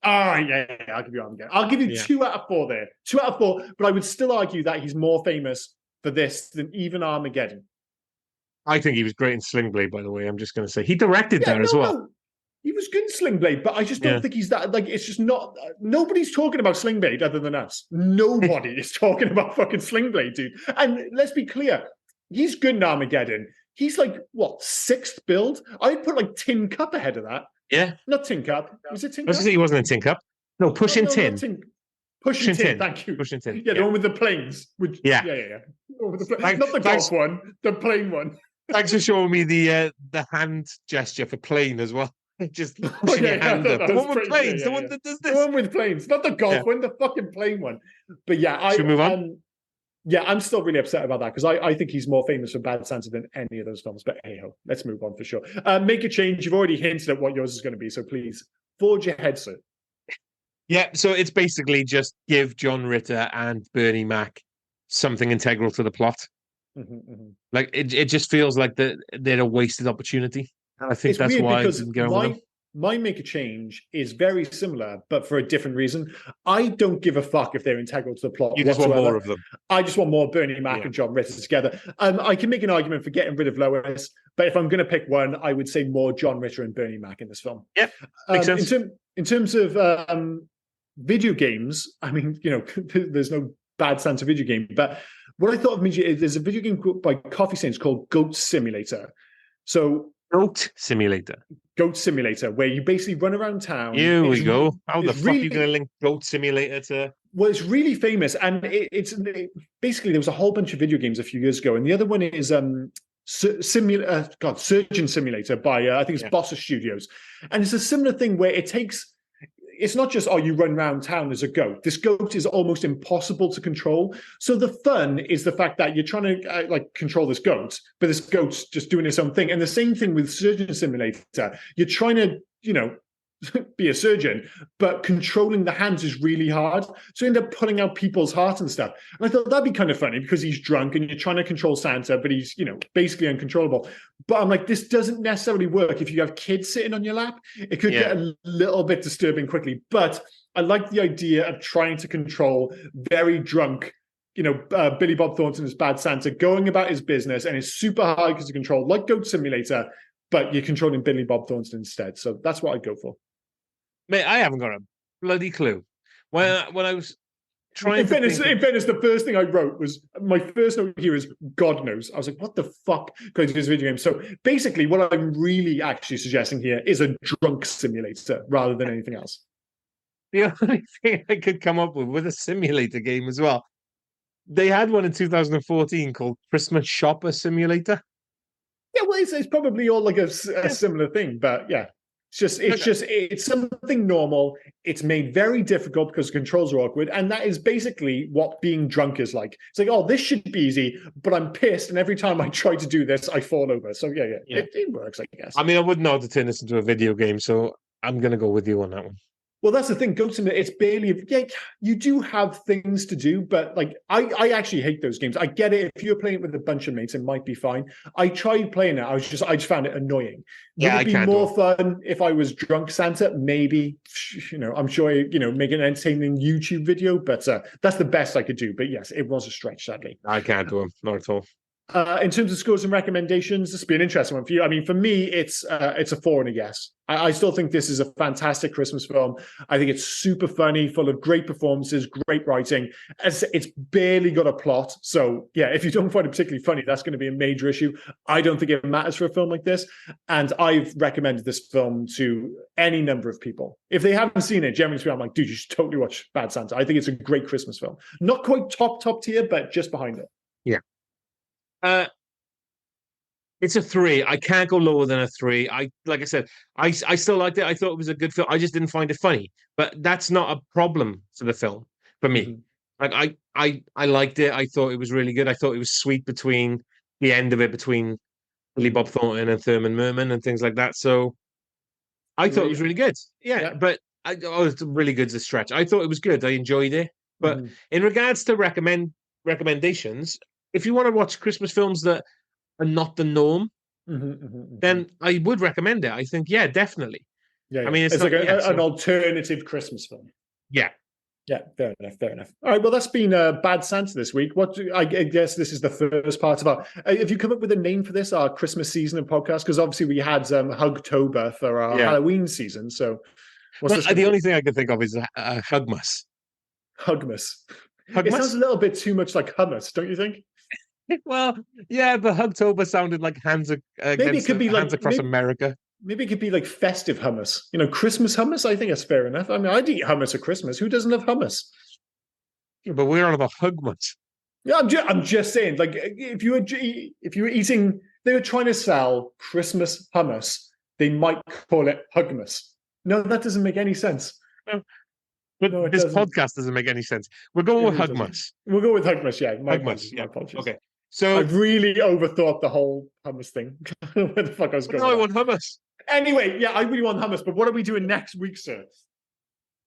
Oh, yeah, I'll give you Armageddon. I'll give you 2 out of 4 there. 2 out of 4, but I would still argue that he's more famous for this than even Armageddon. I think he was great in Sling Blade, by the way. I'm just going to say. He directed as well. No. He was good in Sling Blade, but I just don't think he's that. Like, it's just not. Nobody's talking about Sling Blade other than us. Nobody is talking about fucking Sling Blade, dude. And let's be clear, he's good in Armageddon. He's like, what, 6th build? I'd put like Tin Cup ahead of that. Yeah. Not Tin Cup. Was it Tin Cup? I was going to say he wasn't in Tin Cup. No, Pushing Tin. Pushing Tin, thank you. Pushing Tin. Yeah, the one with the planes. Yeah. Not the golf one, the plane one. Thanks for showing me the hand gesture for plane as well. Just pushing your hand up. The one with planes. The one that does this. The one with planes. Not the golf one, the fucking plane one. But yeah, should we move on? Yeah, I'm still really upset about that because I think he's more famous for Bad Santa than any of those films. But hey-ho, let's move on for sure. Make a change. You've already hinted at what yours is going to be, so please forge ahead, sir. Yeah, so it's basically just give John Ritter and Bernie Mac something integral to the plot. Like, it just feels like they're a wasted opportunity. And I think that's why I didn't go with them. My Make a Change is very similar, but for a different reason. I don't give a fuck if they're integral to the plot. You just want more of them. I just want more Bernie Mac and John Ritter together. I can make an argument for getting rid of Lois, but if I'm going to pick one, I would say more John Ritter and Bernie Mac in this film. Yeah, makes sense. In terms of video games, I mean, there's no Bad Santa video game, but what I thought of is there's a video game by Coffee Saints called Goat Simulator. So Goat Simulator, where you basically run around town. Here we go. How the fuck are you going to link Goat Simulator to? Well, it's really famous, and it's basically there was a whole bunch of video games a few years ago, and the other one is Surgeon Simulator by I think it's Bossa Studios, and it's a similar thing where it's not just, you run around town as a goat. This goat is almost impossible to control. So the fun is the fact that you're trying to control this goat, but this goat's just doing its own thing. And the same thing with Surgeon Simulator. You're trying to, be a surgeon, but controlling the hands is really hard. So you end up pulling out people's heart and stuff. And I thought that'd be kind of funny because he's drunk and you're trying to control Santa, but he's, basically uncontrollable. But I'm like, this doesn't necessarily work if you have kids sitting on your lap. It could get a little bit disturbing quickly. But I like the idea of trying to control very drunk, Billy Bob Thornton as Bad Santa, going about his business, and it's super hard to control, like Goat Simulator, but you're controlling Billy Bob Thornton instead. So that's what I'd go for. Mate, I haven't got a bloody clue. When I was trying in fairness, the first thing I wrote was, my first note here is God knows. I was like, what the fuck going to this video game? So basically what I'm really actually suggesting here is a drunk simulator rather than anything else. The only thing I could come up with a simulator game as well. They had one in 2014 called Christmas Shopper Simulator. Yeah, well, it's probably all like a similar thing, but yeah. It's something normal. It's made very difficult because the controls are awkward. And that is basically what being drunk is like. It's like, this should be easy, but I'm pissed. And every time I try to do this, I fall over. So yeah. It works, I guess. I mean, I wouldn't know how to turn this into a video game. So I'm going to go with you on that one. Well, that's the thing. Goat Simulator, it's barely, you do have things to do, but I actually hate those games. I get it. If you're playing it with a bunch of mates, it might be fine. I tried playing it. I just found it annoying. Would it be more fun if I was drunk Santa? Maybe, I'm sure, make an entertaining YouTube video, but that's the best I could do. But yes, it was a stretch, sadly. I can't do them, not at all. In terms of scores and recommendations, this would be an interesting one for you. I mean, for me, it's a 4 and a yes. I still think this is a fantastic Christmas film. I think it's super funny, full of great performances, great writing. It's barely got a plot. So yeah, if you don't find it particularly funny, that's going to be a major issue. I don't think it matters for a film like this. And I've recommended this film to any number of people. If they haven't seen it, generally speaking, I'm like, dude, you should totally watch Bad Santa. I think it's a great Christmas film. Not quite top tier, but just behind it. Yeah. It's a 3. I can't go lower than a 3. Like I said, I still liked it. I thought it was a good film. I just didn't find it funny. But that's not a problem for the film for me. Like I liked it. I thought it was really good. I thought it was sweet between the end of it, between Billy Bob Thornton and Thurman Merman and things like that. So I thought it was really good. Yeah. But it's really good as a stretch. I thought it was good. I enjoyed it. But in regards to recommendations, if you want to watch Christmas films that are not the norm, then I would recommend it. I think, definitely. Yeah. I mean, it's like an alternative Christmas film. Yeah. Yeah, fair enough. All right, well, that's been Bad Santa this week. I guess this is the first part of our... have you come up with a name for this, our Christmas season of podcast? Because obviously we had Hugtober for our Halloween season. So the only thing I can think of is Hugmas. Hugmas. It sounds a little bit too much like hummus, don't you think? Well, yeah, but Hugtober sounded like hands across America. Maybe it could be like festive hummus. Christmas hummus. I think that's fair enough. I mean, I'd eat hummus at Christmas. Who doesn't love hummus? Yeah, but we're on about Hugmas. Yeah, I'm just saying. Like, if you were eating, they were trying to sell Christmas hummus. They might call it Hugmas. No, that doesn't make any sense. No. But this podcast doesn't make any sense. We're going with Hugmas. We'll go with Hugmas, yeah. My apologies. Okay. So I've really overthought the whole hummus thing. Where the fuck I was going. No, I want hummus. Anyway, yeah, I really want hummus. But what are we doing next week, sir?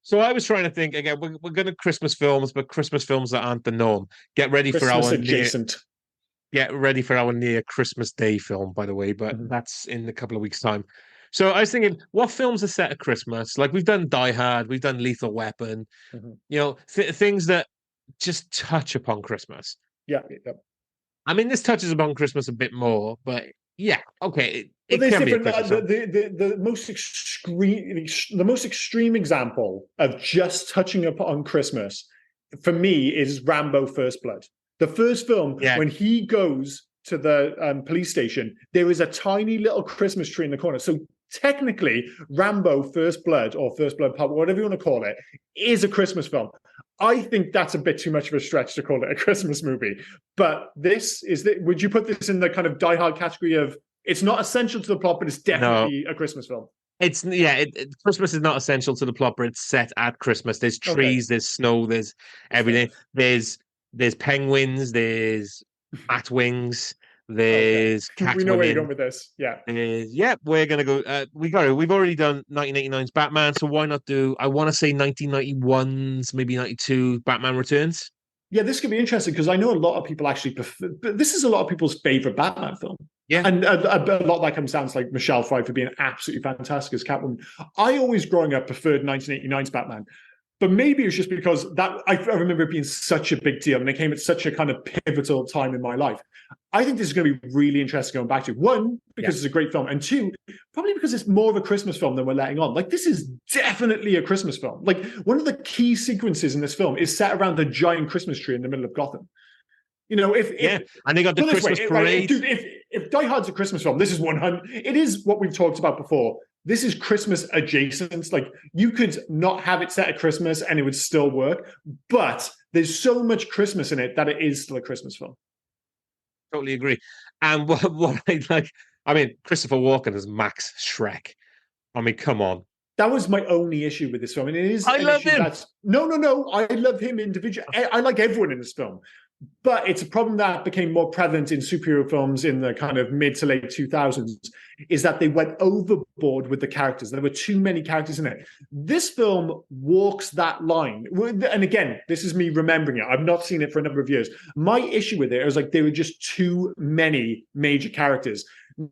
So I was trying to think again. We're going to Christmas films, but Christmas films that aren't the norm. Get ready for our adjacent. Get ready for our near Christmas Day film, by the way. But that's in a couple of weeks' time. So I was thinking, what films are set at Christmas? Like we've done Die Hard, we've done Lethal Weapon. Things that just touch upon Christmas. Yeah. I mean, this touches upon Christmas a bit more, but yeah, okay. It can be the most extreme example of just touching upon Christmas for me is Rambo: First Blood. The first film, when he goes to the police station, there is a tiny little Christmas tree in the corner. So technically, Rambo: First Blood or First Blood Part, whatever you want to call it, is a Christmas film. I think that's a bit too much of a stretch to call it a Christmas movie. But would you put this in the kind of Die Hard category of it's not essential to the plot, but it's definitely a Christmas film? Christmas is not essential to the plot, but it's set at Christmas. There's Okay, trees, there's snow, there's that's fair. everything. There's penguins, there's bat wings, Okay, there's we know where you're Catwoman. going with this. Yeah. Yeah, we're gonna go. We've already done 1989's Batman, so why not do? I want to say 1991's, maybe 92 Batman Returns. Yeah, this could be interesting because I know a lot of people actually prefer. But this is a lot of people's favorite Batman film, Yeah, and a lot of that comes down to like Michelle Pfeiffer being absolutely fantastic as Catwoman. I always, growing up, preferred 1989's Batman, but maybe it's just because that I remember it being such a big deal and it came at such a kind of pivotal time in my life. I think this is going to be really interesting going back to. One, because it's a great film, and two, probably because it's more of a Christmas film than we're letting on. Like, this is definitely a Christmas film. Like, one of the key sequences in this film is set around the giant Christmas tree in the middle of Gotham. You know, and they got the Christmas parade. Dude, if Die Hard's a Christmas film, this is 100. It is what we've talked about before. This is Christmas adjacent. Like, you could not have it set at Christmas and it would still work, but there's so much Christmas in it that it is still a Christmas film. Totally agree. And what I like, I mean, Christopher Walken as Max Shrek. I mean, come on. That was my only issue with this film. And it is I love him. No. I love him individually. I like everyone in this film. But it's a problem that became more prevalent in superhero films in the kind of mid to late 2000s, is that they went overboard with the characters. There were too many characters in it. This film walks that line. And again, this is me remembering it. I've not seen it for a number of years. My issue with it was like there were just too many major characters.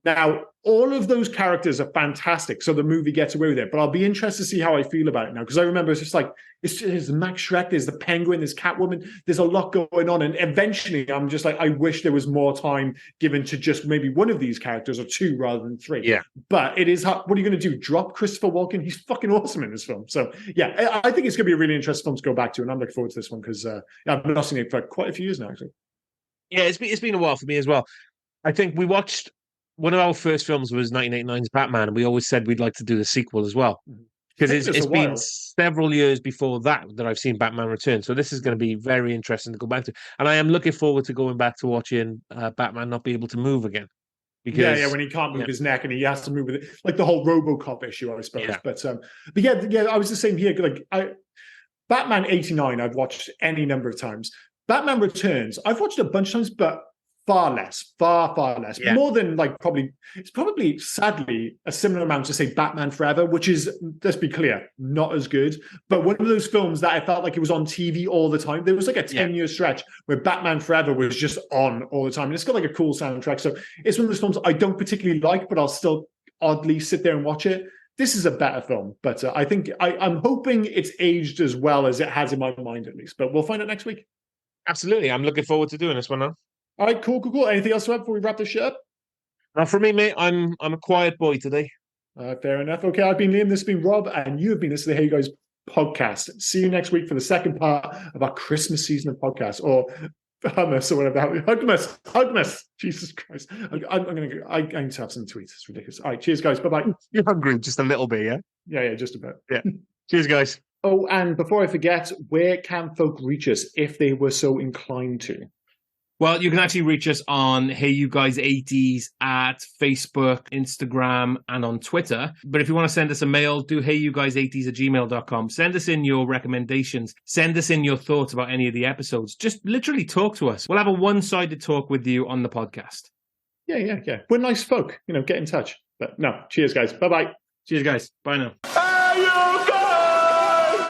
Now, all of those characters are fantastic, so the movie gets away with it. But I'll be interested to see how I feel about it now, because I remember it's just like, there's Max Shrek, there's the Penguin, there's Catwoman, there's a lot going on. And eventually, I'm just like, I wish there was more time given to just maybe one of these characters, or two rather than three. Yeah. But it is, what are you going to do? Drop Christopher Walken? He's fucking awesome in this film. So, yeah, I think it's going to be a really interesting film to go back to. And I'm looking forward to this one because I've not seen it for quite a few years now, actually. Yeah, it's been a while for me as well. I think we watched one of our first films was 1989's Batman, and we always said we'd like to do the sequel as well. Because it's been several years before that I've seen Batman Return. So this is going to be very interesting to go back to. And I am looking forward to going back to watching Batman not be able to move again. Because, when he can't move his neck and he has to move with it. Like the whole RoboCop issue, I suppose. Yeah. But I was the same here. Like Batman 89, I've watched any number of times. Batman Returns, I've watched a bunch of times, but far less. Yeah. More than it's probably sadly a similar amount to say Batman Forever, which is, let's be clear, not as good. But one of those films that I felt like it was on TV all the time. There was like a 10-year stretch where Batman Forever was just on all the time. And it's got like a cool soundtrack. So it's one of those films I don't particularly like, but I'll still oddly sit there and watch it. This is a better film, but I think I'm hoping it's aged as well as it has in my mind, at least. But we'll find out next week. Absolutely. I'm looking forward to doing this one now. All right, cool. Anything else to add before we wrap this shit up? Now, for me, mate, I'm a quiet boy today. Fair enough. Okay, I've been Liam, this has been Rob, and you have been listening to Hey Guys podcast. See you next week for the second part of our Christmas season of podcasts, or hummus, or whatever. Hugmas. Jesus Christ. I need to have some tweets. It's ridiculous. All right, cheers, guys. Bye-bye. You're hungry just a little bit, yeah? Yeah, just about. Yeah. Cheers, guys. Oh, and before I forget, where can folk reach us if they were so inclined to? Well, you can actually reach us on Hey You Guys 80s at Facebook, Instagram, and on Twitter. But if you want to send us a mail, do heyyouguys80s@gmail.com. Send us in your recommendations. Send us in your thoughts about any of the episodes. Just literally talk to us. We'll have a one-sided talk with you on the podcast. Yeah. We're nice folk. Get in touch. But no, cheers, guys. Bye-bye. Cheers, guys. Bye now.